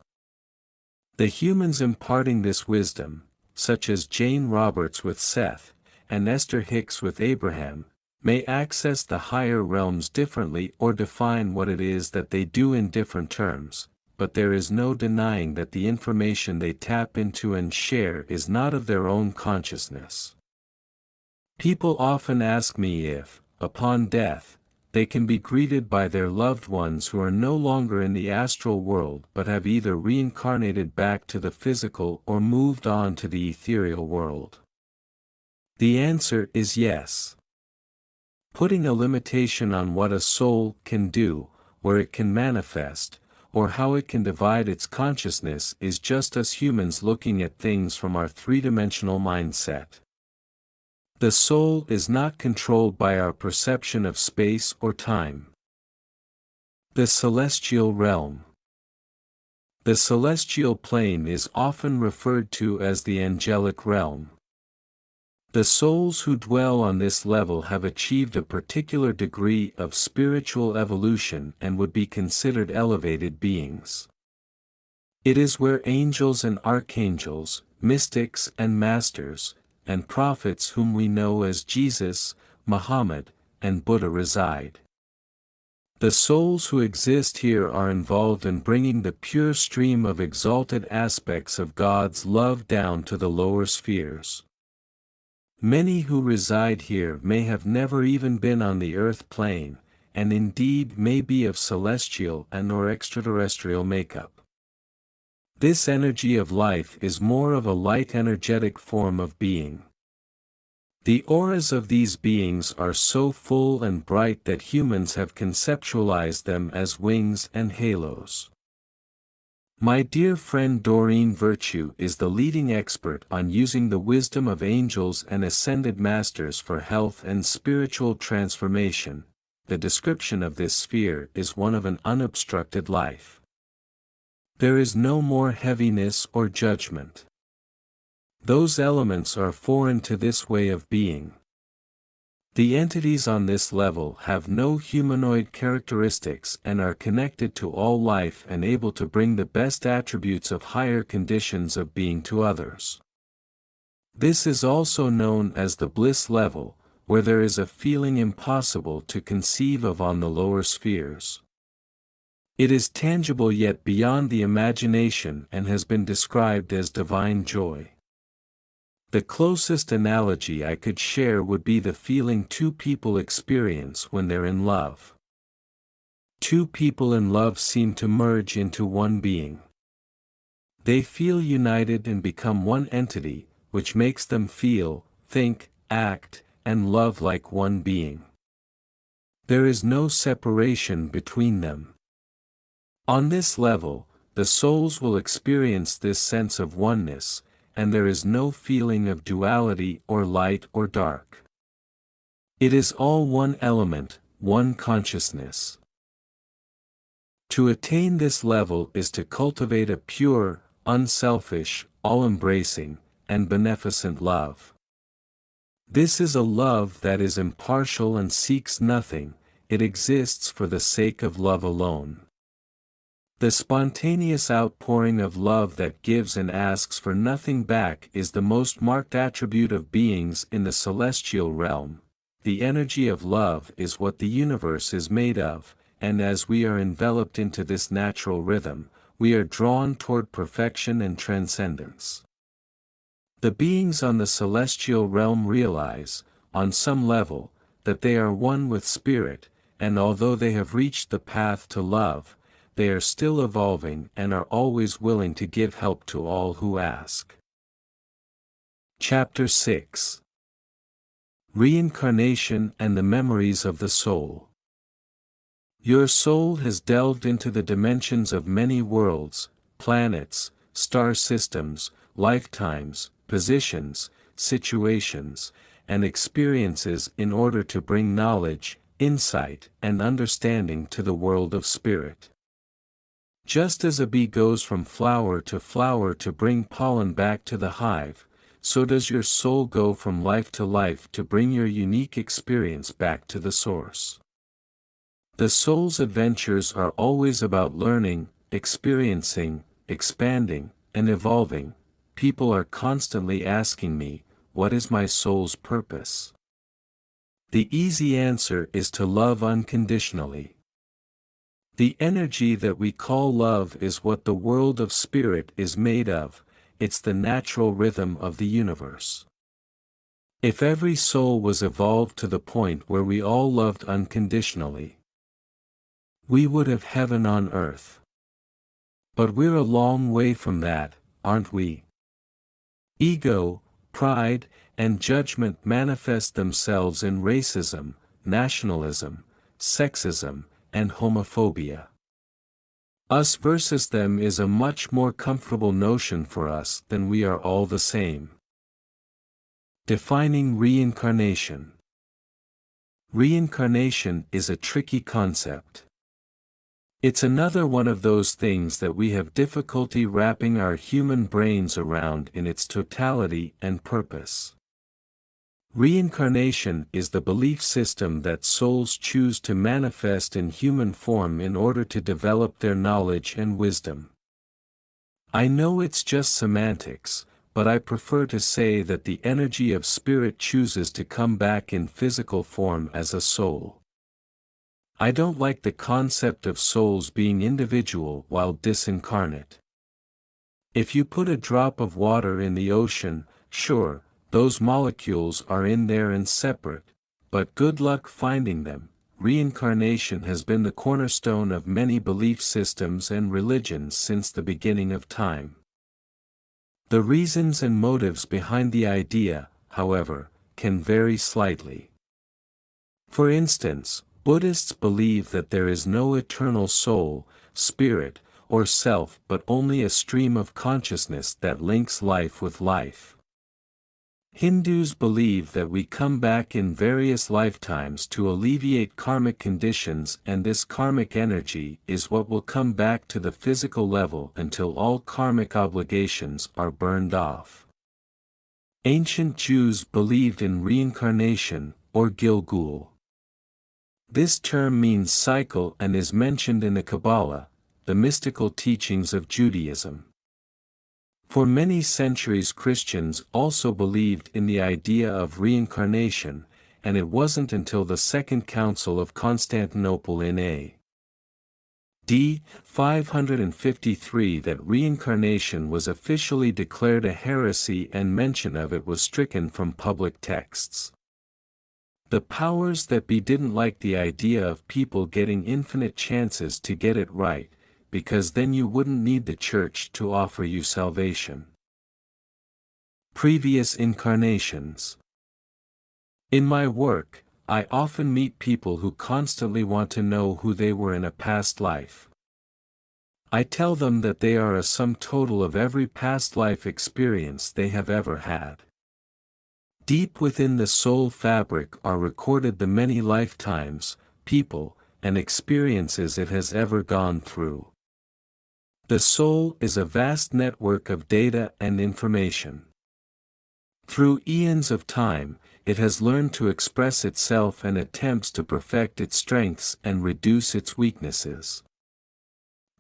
The humans imparting this wisdom, such as Jane Roberts with Seth, and Esther Hicks with Abraham, may access the higher realms differently or define what it is that they do in different terms, but there is no denying that the information they tap into and share is not of their own consciousness. People often ask me if, upon death, they can be greeted by their loved ones who are no longer in the astral world but have either reincarnated back to the physical or moved on to the ethereal world. The answer is yes. Putting a limitation on what a soul can do, where it can manifest, or how it can divide its consciousness is just us humans looking at things from our three-dimensional mindset. The soul is not controlled by our perception of space or time. The celestial realm. The celestial plane is often referred to as the angelic realm. The souls who dwell on this level have achieved a particular degree of spiritual evolution and would be considered elevated beings. It is where angels and archangels, mystics and masters, and prophets whom we know as Jesus, Muhammad, and Buddha reside. The souls who exist here are involved in bringing the pure stream of exalted aspects of God's love down to the lower spheres. Many who reside here may have never even been on the earth plane, and indeed may be of celestial and/or extraterrestrial makeup. This energy of life is more of a light energetic form of being. The auras of these beings are so full and bright that humans have conceptualized them as wings and halos. My dear friend Doreen Virtue is the leading expert on using the wisdom of angels and ascended masters for health and spiritual transformation. The description of this sphere is one of an unobstructed life. There is no more heaviness or judgment. Those elements are foreign to this way of being. The entities on this level have no humanoid characteristics and are connected to all life and able to bring the best attributes of higher conditions of being to others. This is also known as the bliss level, where there is a feeling impossible to conceive of on the lower spheres. It is tangible yet beyond the imagination and has been described as divine joy. The closest analogy I could share would be the feeling two people experience when they're in love. Two people in love seem to merge into one being. They feel united and become one entity, which makes them feel, think, act, and love like one being. There is no separation between them. On this level, the souls will experience this sense of oneness, and there is no feeling of duality or light or dark. It is all one element, one consciousness. To attain this level is to cultivate a pure, unselfish, all-embracing, and beneficent love. This is a love that is impartial and seeks nothing, it exists for the sake of love alone. The spontaneous outpouring of love that gives and asks for nothing back is the most marked attribute of beings in the celestial realm. The energy of love is what the universe is made of, and as we are enveloped into this natural rhythm, we are drawn toward perfection and transcendence. The beings on the celestial realm realize, on some level, that they are one with spirit, and although they have reached the path to love, they are still evolving and are always willing to give help to all who ask. Chapter 6. Reincarnation and the Memories of the Soul. Your soul has delved into the dimensions of many worlds, planets, star systems, lifetimes, positions, situations, and experiences in order to bring knowledge, insight, and understanding to the world of spirit. Just as a bee goes from flower to bring pollen back to the hive, so does your soul go from life to bring your unique experience back to the source. The soul's adventures are always about learning, experiencing, expanding, and evolving. People are constantly asking me, what is my soul's purpose? The easy answer is to love unconditionally. The energy that we call love is what the world of spirit is made of, it's the natural rhythm of the universe. If every soul was evolved to the point where we all loved unconditionally, we would have heaven on earth. But we're a long way from that, aren't we? Ego, pride, and judgment manifest themselves in racism, nationalism, sexism, and homophobia. Us versus them is a much more comfortable notion for us than we are all the same. Defining reincarnation. Reincarnation is a tricky concept. It's another one of those things that we have difficulty wrapping our human brains around in its totality and purpose. Reincarnation is the belief system that souls choose to manifest in human form in order to develop their knowledge and wisdom. I know it's just semantics, but I prefer to say that the energy of spirit chooses to come back in physical form as a soul. I don't like the concept of souls being individual while disincarnate. If you put a drop of water in the ocean, sure, those molecules are in there and separate, but good luck finding them. Reincarnation has been the cornerstone of many belief systems and religions since the beginning of time. The reasons and motives behind the idea, however, can vary slightly. For instance, Buddhists believe that there is no eternal soul, spirit, or self but only a stream of consciousness that links life with life. Hindus believe that we come back in various lifetimes to alleviate karmic conditions, and this karmic energy is what will come back to the physical level until all karmic obligations are burned off. Ancient Jews believed in reincarnation, or Gilgul. This term means cycle and is mentioned in the Kabbalah, the mystical teachings of Judaism. For many centuries Christians also believed in the idea of reincarnation, and it wasn't until the Second Council of Constantinople in A.D. 553 that reincarnation was officially declared a heresy and mention of it was stricken from public texts. The powers that be didn't like the idea of people getting infinite chances to get it right, because then you wouldn't need the church to offer you salvation. Previous incarnations. In my work, I often meet people who constantly want to know who they were in a past life. I tell them that they are a sum total of every past life experience they have ever had. Deep within the soul fabric are recorded the many lifetimes, people, and experiences it has ever gone through. The soul is a vast network of data and information. Through eons of time, it has learned to express itself and attempts to perfect its strengths and reduce its weaknesses.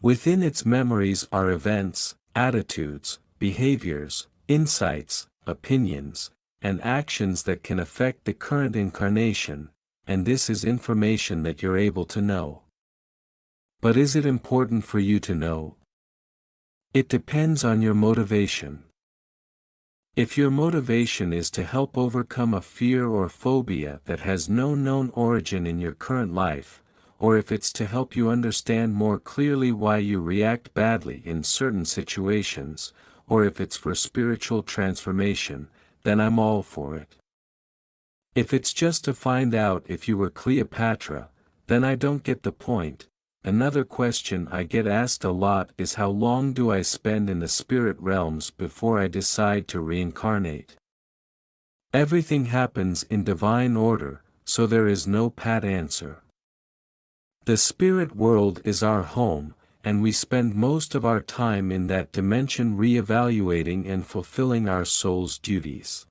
Within its memories are events, attitudes, behaviors, insights, opinions, and actions that can affect the current incarnation, and this is information that you're able to know. But is it important for you to know? It depends on your motivation. If your motivation is to help overcome a fear or phobia that has no known origin in your current life, or if it's to help you understand more clearly why you react badly in certain situations, or if it's for spiritual transformation, then I'm all for it. If it's just to find out if you were Cleopatra, then I don't get the point. Another question I get asked a lot is how long do I spend in the spirit realms before I decide to reincarnate? Everything happens in divine order, so there is no pat answer. The spirit world is our home, and we spend most of our time in that dimension re-evaluating and fulfilling our soul's duties.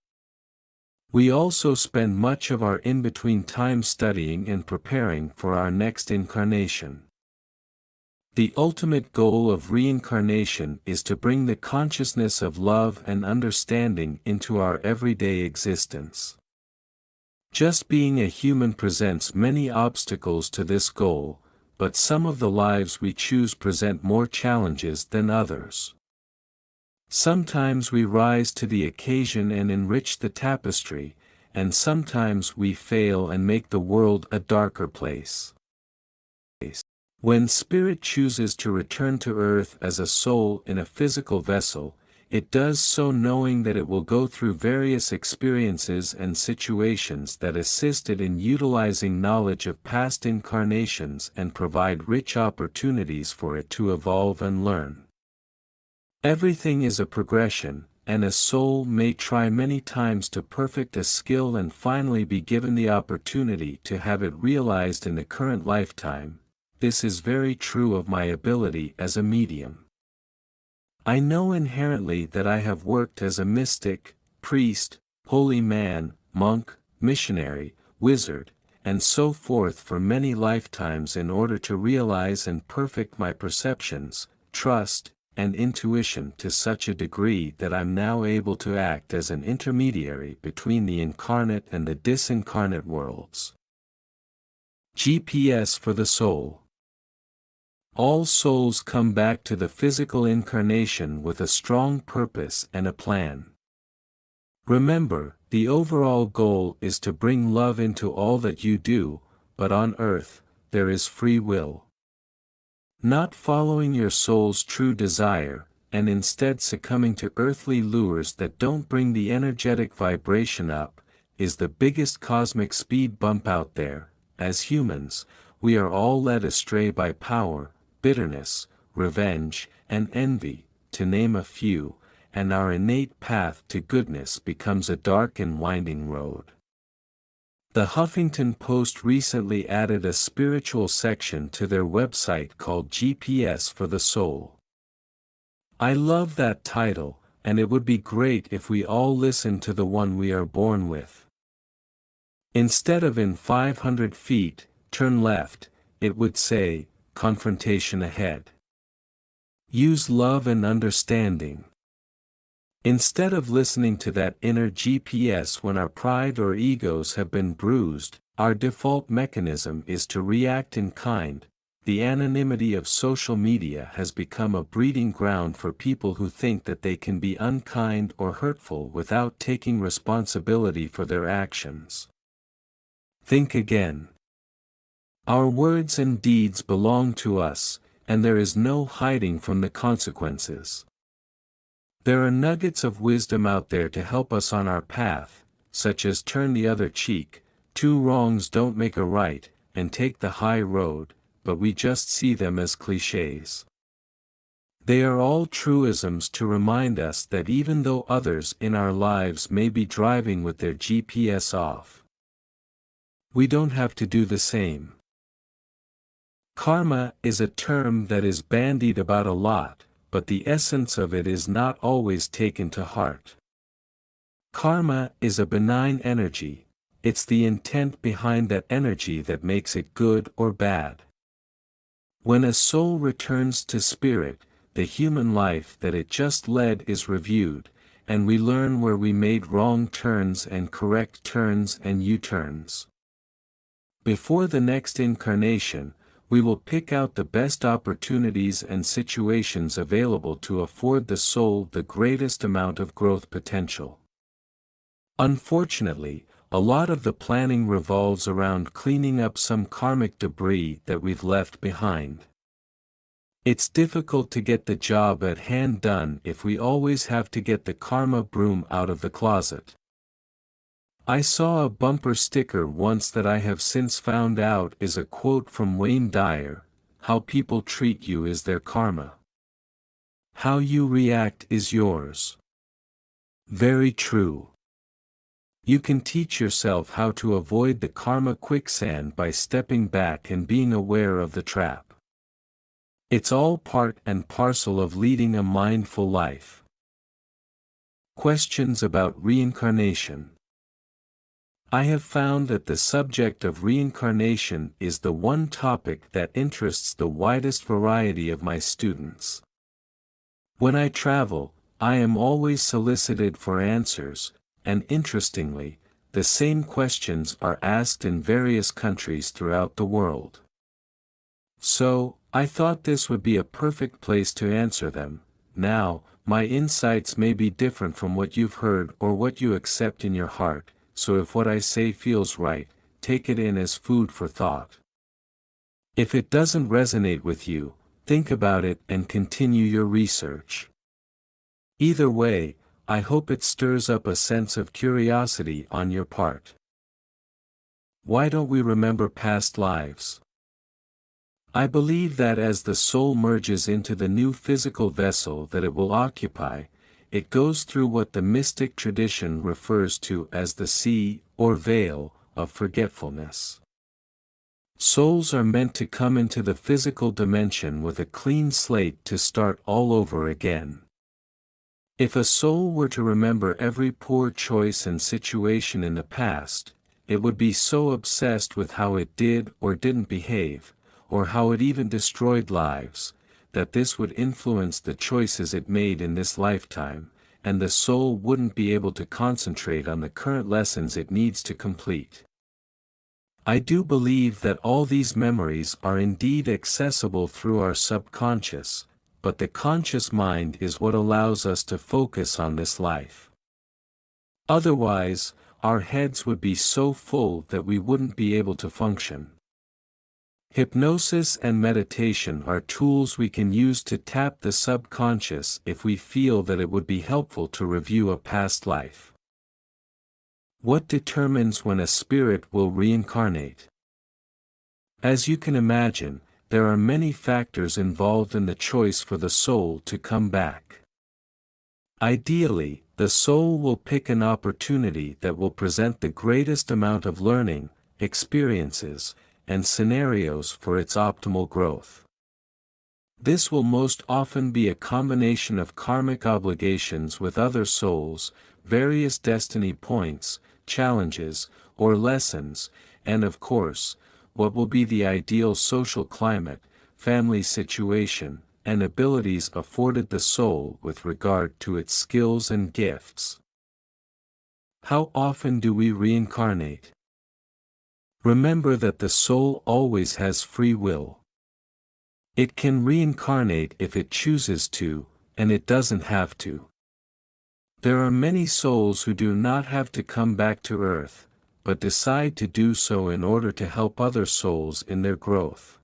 We also spend much of our in-between time studying and preparing for our next incarnation. The ultimate goal of reincarnation is to bring the consciousness of love and understanding into our everyday existence. Just being a human presents many obstacles to this goal, but some of the lives we choose present more challenges than others. Sometimes we rise to the occasion and enrich the tapestry, and sometimes we fail and make the world a darker place. When spirit chooses to return to earth as a soul in a physical vessel, it does so knowing that it will go through various experiences and situations that assist it in utilizing knowledge of past incarnations and provide rich opportunities for it to evolve and learn. Everything is a progression, and a soul may try many times to perfect a skill and finally be given the opportunity to have it realized in the current lifetime. This is very true of my ability as a medium. I know inherently that I have worked as a mystic, priest, holy man, monk, missionary, wizard, and so forth for many lifetimes in order to realize and perfect my perceptions, trust, and intuition to such a degree that I'm now able to act as an intermediary between the incarnate and the disincarnate worlds. GPS for the soul. All souls come back to the physical incarnation with a strong purpose and a plan. Remember, the overall goal is to bring love into all that you do, but on earth, there is free will. Not following your soul's true desire, and instead succumbing to earthly lures that don't bring the energetic vibration up, is the biggest cosmic speed bump out there. As humans, we are all led astray by power, bitterness, revenge, and envy, to name a few, and our innate path to goodness becomes a dark and winding road. The Huffington Post recently added a spiritual section to their website called GPS for the Soul. I love that title, and it would be great if we all listened to the one we are born with. Instead of in 500 feet, turn left, it would say, confrontation ahead. Use love and understanding. Instead of listening to that inner GPS when our pride or egos have been bruised, our default mechanism is to react in kind. The anonymity of social media has become a breeding ground for people who think that they can be unkind or hurtful without taking responsibility for their actions. Think again. Our words and deeds belong to us, and there is no hiding from the consequences. There are nuggets of wisdom out there to help us on our path, such as turn the other cheek, 2 wrongs don't make a right, and take the high road, but we just see them as clichés. They are all truisms to remind us that even though others in our lives may be driving with their GPS off, we don't have to do the same. Karma is a term that is bandied about a lot, but the essence of it is not always taken to heart. Karma is a benign energy, it's the intent behind that energy that makes it good or bad. When a soul returns to spirit, the human life that it just led is reviewed, and we learn where we made wrong turns and correct turns and U-turns. Before the next incarnation, we will pick out the best opportunities and situations available to afford the soul the greatest amount of growth potential. Unfortunately, a lot of the planning revolves around cleaning up some karmic debris that we've left behind. It's difficult to get the job at hand done if we always have to get the karma broom out of the closet. I saw a bumper sticker once that I have since found out is a quote from Wayne Dyer: "How people treat you is their karma. How you react is yours." Very true. You can teach yourself how to avoid the karma quicksand by stepping back and being aware of the trap. It's all part and parcel of leading a mindful life. Questions about reincarnation. I have found that the subject of reincarnation is the one topic that interests the widest variety of my students. When I travel, I am always solicited for answers, and interestingly, the same questions are asked in various countries throughout the world. So, I thought this would be a perfect place to answer them. Now, my insights may be different from what you've heard or what you accept in your heart, so if what I say feels right, take it in as food for thought. If it doesn't resonate with you, think about it and continue your research. Either way, I hope it stirs up a sense of curiosity on your part. Why don't we remember past lives? I believe that as the soul merges into the new physical vessel that it will occupy, it goes through what the mystic tradition refers to as the sea, or veil, of forgetfulness. Souls are meant to come into the physical dimension with a clean slate to start all over again. If a soul were to remember every poor choice and situation in the past, it would be so obsessed with how it did or didn't behave, or how it even destroyed lives, that this would influence the choices it made in this lifetime, and the soul wouldn't be able to concentrate on the current lessons it needs to complete. I do believe that all these memories are indeed accessible through our subconscious, but the conscious mind is what allows us to focus on this life. Otherwise, our heads would be so full that we wouldn't be able to function. Hypnosis and meditation are tools we can use to tap the subconscious if we feel that it would be helpful to review a past life. What determines when a spirit will reincarnate? As you can imagine, there are many factors involved in the choice for the soul to come back. Ideally, the soul will pick an opportunity that will present the greatest amount of learning, experiences, and scenarios for its optimal growth. This will most often be a combination of karmic obligations with other souls, various destiny points, challenges, or lessons, and of course, what will be the ideal social climate, family situation, and abilities afforded the soul with regard to its skills and gifts. How often do we reincarnate? Remember that the soul always has free will. It can reincarnate if it chooses to, and it doesn't have to. There are many souls who do not have to come back to earth, but decide to do so in order to help other souls in their growth.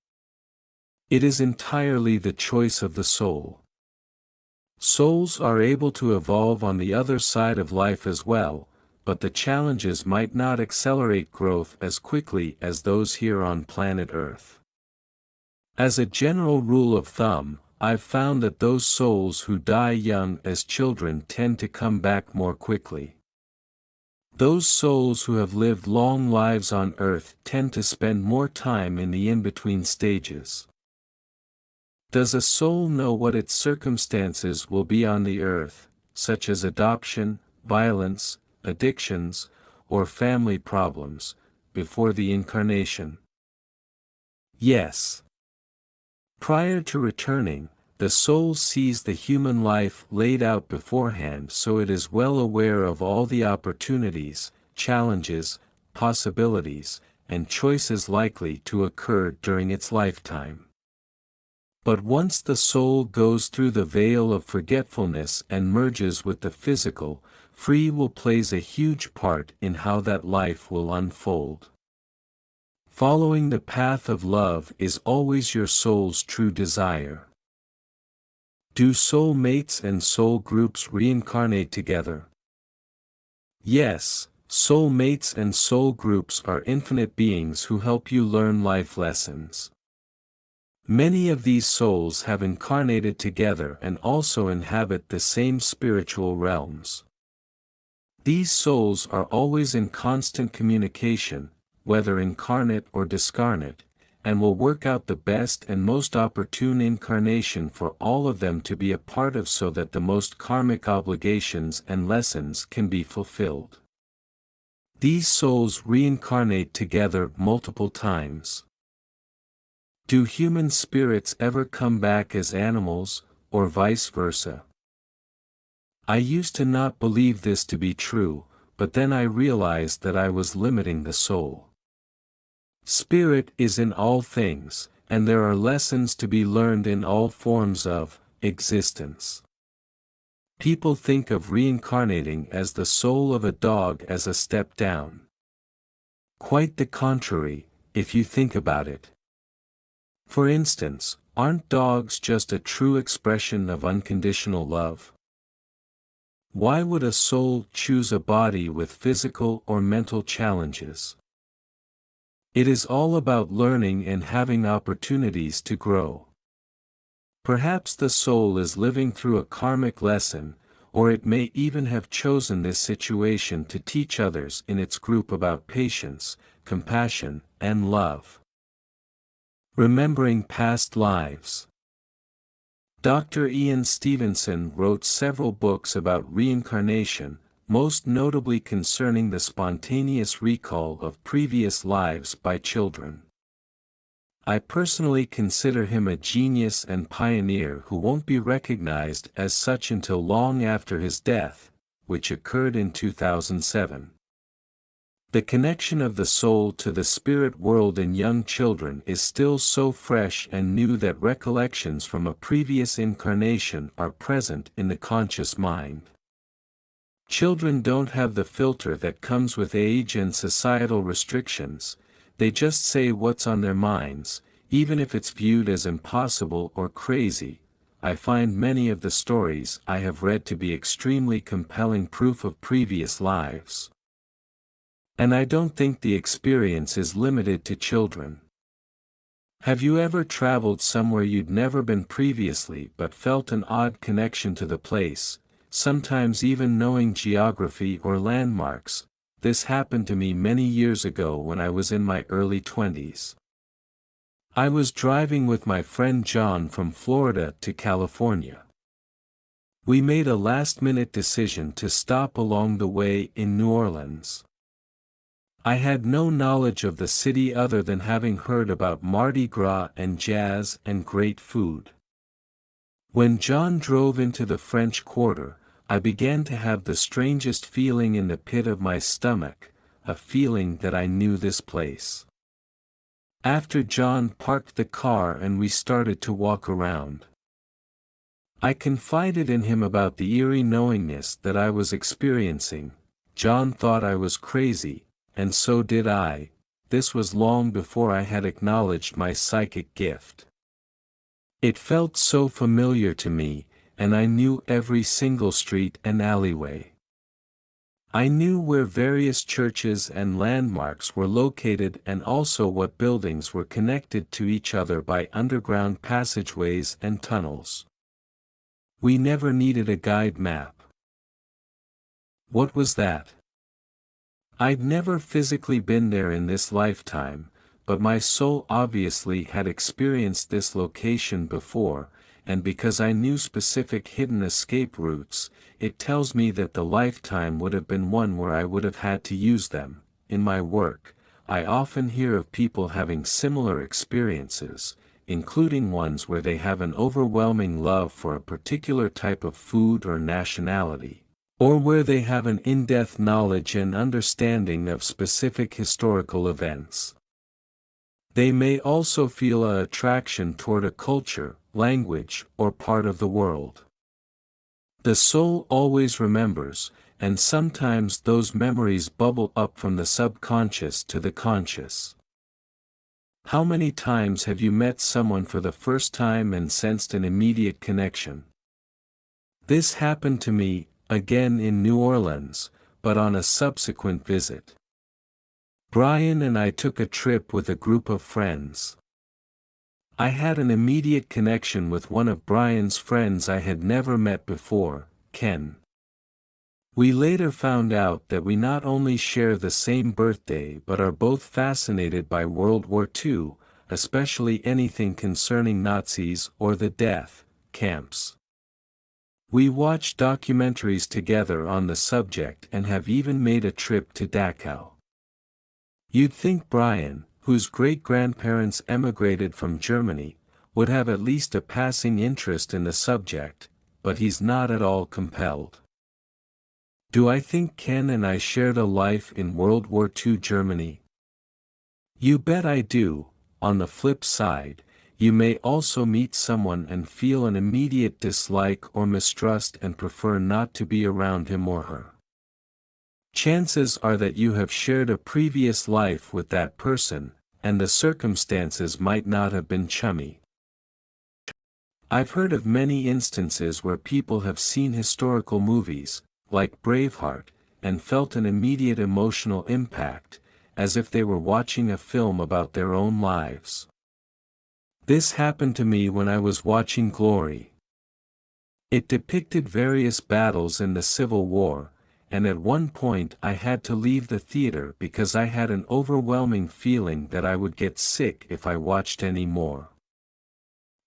It is entirely the choice of the soul. Souls are able to evolve on the other side of life as well, but the challenges might not accelerate growth as quickly as those here on planet Earth. As a general rule of thumb, I've found that those souls who die young as children tend to come back more quickly. Those souls who have lived long lives on Earth tend to spend more time in the in-between stages. Does a soul know what its circumstances will be on the Earth, such as adoption, violence, addictions, or family problems, before the incarnation? Yes. Prior to returning, the soul sees the human life laid out beforehand, so it is well aware of all the opportunities, challenges, possibilities, and choices likely to occur during its lifetime. But once the soul goes through the veil of forgetfulness and merges with the physical, free will plays a huge part in how that life will unfold. Following the path of love is always your soul's true desire. Do soul mates and soul groups reincarnate together? Yes, soul mates and soul groups are infinite beings who help you learn life lessons. Many of these souls have incarnated together and also inhabit the same spiritual realms. These souls are always in constant communication, whether incarnate or discarnate, and will work out the best and most opportune incarnation for all of them to be a part of, so that the most karmic obligations and lessons can be fulfilled. These souls reincarnate together multiple times. Do human spirits ever come back as animals, or vice versa? I used to not believe this to be true, but then I realized that I was limiting the soul. Spirit is in all things, and there are lessons to be learned in all forms of existence. People think of reincarnating as the soul of a dog as a step down. Quite the contrary, if you think about it. For instance, aren't dogs just a true expression of unconditional love? Why would a soul choose a body with physical or mental challenges? It is all about learning and having opportunities to grow. Perhaps the soul is living through a karmic lesson, or it may even have chosen this situation to teach others in its group about patience, compassion, and love. Remembering past lives. Dr. Ian Stevenson wrote several books about reincarnation, most notably concerning the spontaneous recall of previous lives by children. I personally consider him a genius and pioneer who won't be recognized as such until long after his death, which occurred in 2007. The connection of the soul to the spirit world in young children is still so fresh and new that recollections from a previous incarnation are present in the conscious mind. Children don't have the filter that comes with age and societal restrictions, they just say what's on their minds, even if it's viewed as impossible or crazy. I find many of the stories I have read to be extremely compelling proof of previous lives. And I don't think the experience is limited to children. Have you ever traveled somewhere you'd never been previously but felt an odd connection to the place, sometimes even knowing geography or landmarks? This happened to me many years ago when I was in my early 20s. I was driving with my friend John from Florida to California. We made a last-minute decision to stop along the way in New Orleans. I had no knowledge of the city other than having heard about Mardi Gras and jazz and great food. When John drove into the French Quarter, I began to have the strangest feeling in the pit of my stomach, a feeling that I knew this place. After John parked the car and we started to walk around, I confided in him about the eerie knowingness that I was experiencing. John thought I was crazy, and so did I. This was long before I had acknowledged my psychic gift. It felt so familiar to me, and I knew every single street and alleyway. I knew where various churches and landmarks were located and also what buildings were connected to each other by underground passageways and tunnels. We never needed a guide map. What was that? I'd never physically been there in this lifetime, but my soul obviously had experienced this location before, and because I knew specific hidden escape routes, it tells me that the lifetime would have been one where I would have had to use them. In my work, I often hear of people having similar experiences, including ones where they have an overwhelming love for a particular type of food or nationality, or where they have an in-depth knowledge and understanding of specific historical events. They may also feel an attraction toward a culture, language, or part of the world. The soul always remembers, and sometimes those memories bubble up from the subconscious to the conscious. How many times have you met someone for the first time and sensed an immediate connection? This happened to me, again in New Orleans, but on a subsequent visit. Brian and I took a trip with a group of friends. I had an immediate connection with one of Brian's friends I had never met before, Ken. We later found out that we not only share the same birthday but are both fascinated by World War II, especially anything concerning Nazis or the death camps. We watched documentaries together on the subject and have even made a trip to Dachau. You'd think Brian, whose great-grandparents emigrated from Germany, would have at least a passing interest in the subject, but he's not at all compelled. Do I think Ken and I shared a life in World War II Germany? You bet I do. On the flip side, you may also meet someone and feel an immediate dislike or mistrust and prefer not to be around him or her. Chances are that you have shared a previous life with that person, and the circumstances might not have been chummy. I've heard of many instances where people have seen historical movies, like Braveheart, and felt an immediate emotional impact, as if they were watching a film about their own lives. This happened to me when I was watching Glory. It depicted various battles in the Civil War, and at one point I had to leave the theater because I had an overwhelming feeling that I would get sick if I watched any more.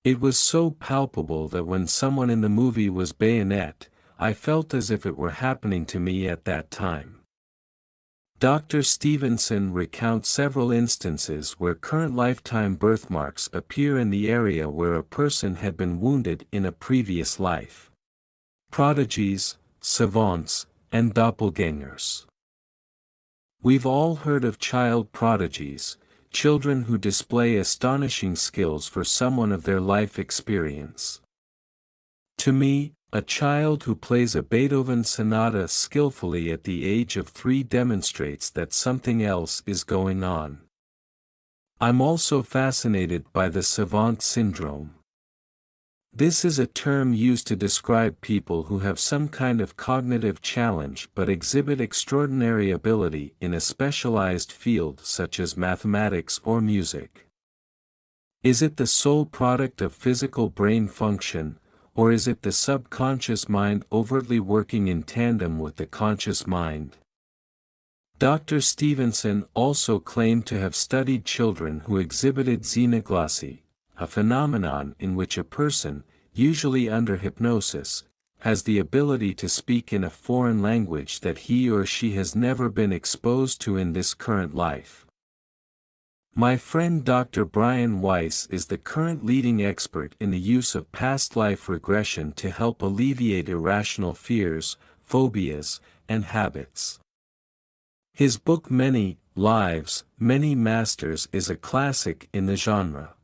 It was so palpable that when someone in the movie was bayonet, I felt as if it were happening to me at that time. Dr. Stevenson recounts several instances where current lifetime birthmarks appear in the area where a person had been wounded in a previous life. Prodigies, savants, and doppelgangers. We've all heard of child prodigies, children who display astonishing skills for someone of their life experience. To me, a child who plays a Beethoven sonata skillfully at the age of 3 demonstrates that something else is going on. I'm also fascinated by the savant syndrome. This is a term used to describe people who have some kind of cognitive challenge but exhibit extraordinary ability in a specialized field such as mathematics or music. Is it the sole product of physical brain function, or is it the subconscious mind overtly working in tandem with the conscious mind? Dr. Stevenson also claimed to have studied children who exhibited xenoglossy, a phenomenon in which a person, usually under hypnosis, has the ability to speak in a foreign language that he or she has never been exposed to in this current life. My friend Dr. Brian Weiss is the current leading expert in the use of past life regression to help alleviate irrational fears, phobias, and habits. His book Many Lives, Many Masters is a classic in the genre.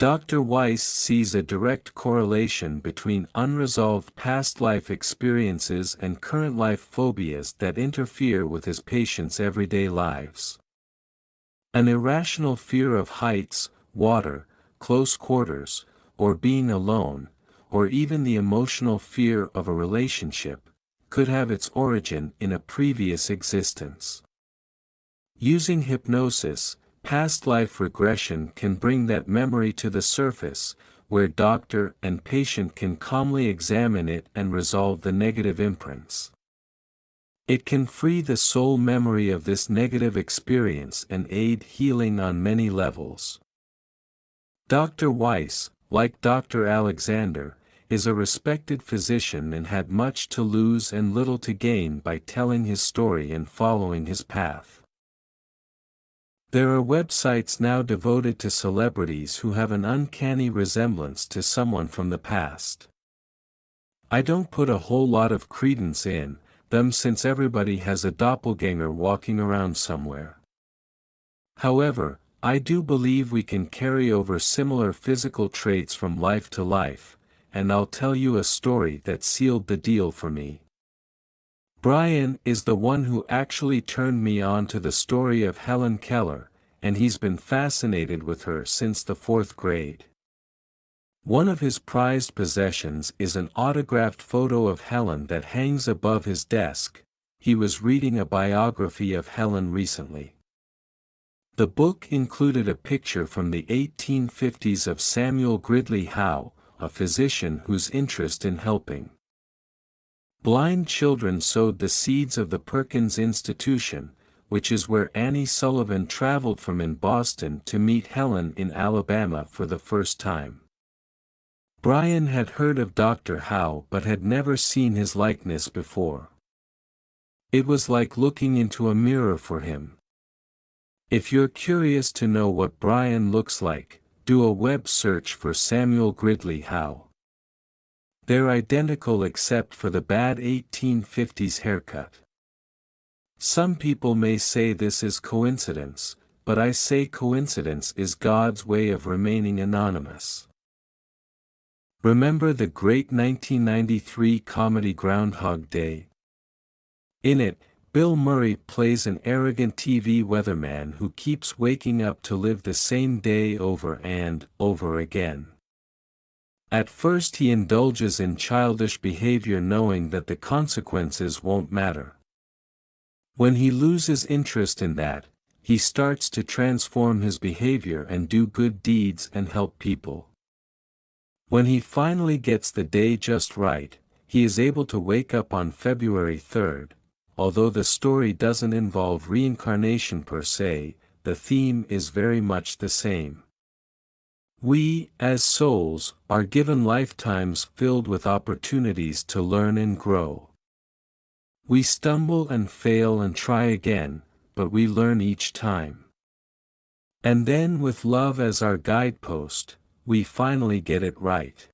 Dr. Weiss sees a direct correlation between unresolved past life experiences and current life phobias that interfere with his patients' everyday lives. An irrational fear of heights, water, close quarters, or being alone, or even the emotional fear of a relationship, could have its origin in a previous existence. Using hypnosis, past life regression can bring that memory to the surface, where doctor and patient can calmly examine it and resolve the negative imprints. It can free the soul memory of this negative experience and aid healing on many levels. Dr. Weiss, like Dr. Alexander, is a respected physician and had much to lose and little to gain by telling his story and following his path. There are websites now devoted to celebrities who have an uncanny resemblance to someone from the past. I don't put a whole lot of credence in them since everybody has a doppelganger walking around somewhere. However, I do believe we can carry over similar physical traits from life to life, and I'll tell you a story that sealed the deal for me. Brian is the one who actually turned me on to the story of Helen Keller, and he's been fascinated with her since the 4th grade. One of his prized possessions is an autographed photo of Helen that hangs above his desk. He was reading a biography of Helen recently. The book included a picture from the 1850s of Samuel Gridley Howe, a physician whose interest in helping blind children sowed the seeds of the Perkins Institution, which is where Annie Sullivan traveled from in Boston to meet Helen in Alabama for the first time. Brian had heard of Dr. Howe but had never seen his likeness before. It was like looking into a mirror for him. If you're curious to know what Brian looks like, do a web search for Samuel Gridley Howe. They're identical except for the bad 1850s haircut. Some people may say this is coincidence, but I say coincidence is God's way of remaining anonymous. Remember the great 1993 comedy Groundhog Day? In it, Bill Murray plays an arrogant TV weatherman who keeps waking up to live the same day over and over again. At first he indulges in childish behavior knowing that the consequences won't matter. When he loses interest in that, he starts to transform his behavior and do good deeds and help people. When he finally gets the day just right, he is able to wake up on February 3rd. Although the story doesn't involve reincarnation per se, the theme is very much the same. We, as souls, are given lifetimes filled with opportunities to learn and grow. We stumble and fail and try again, but we learn each time. And then with love as our guidepost, we finally get it right.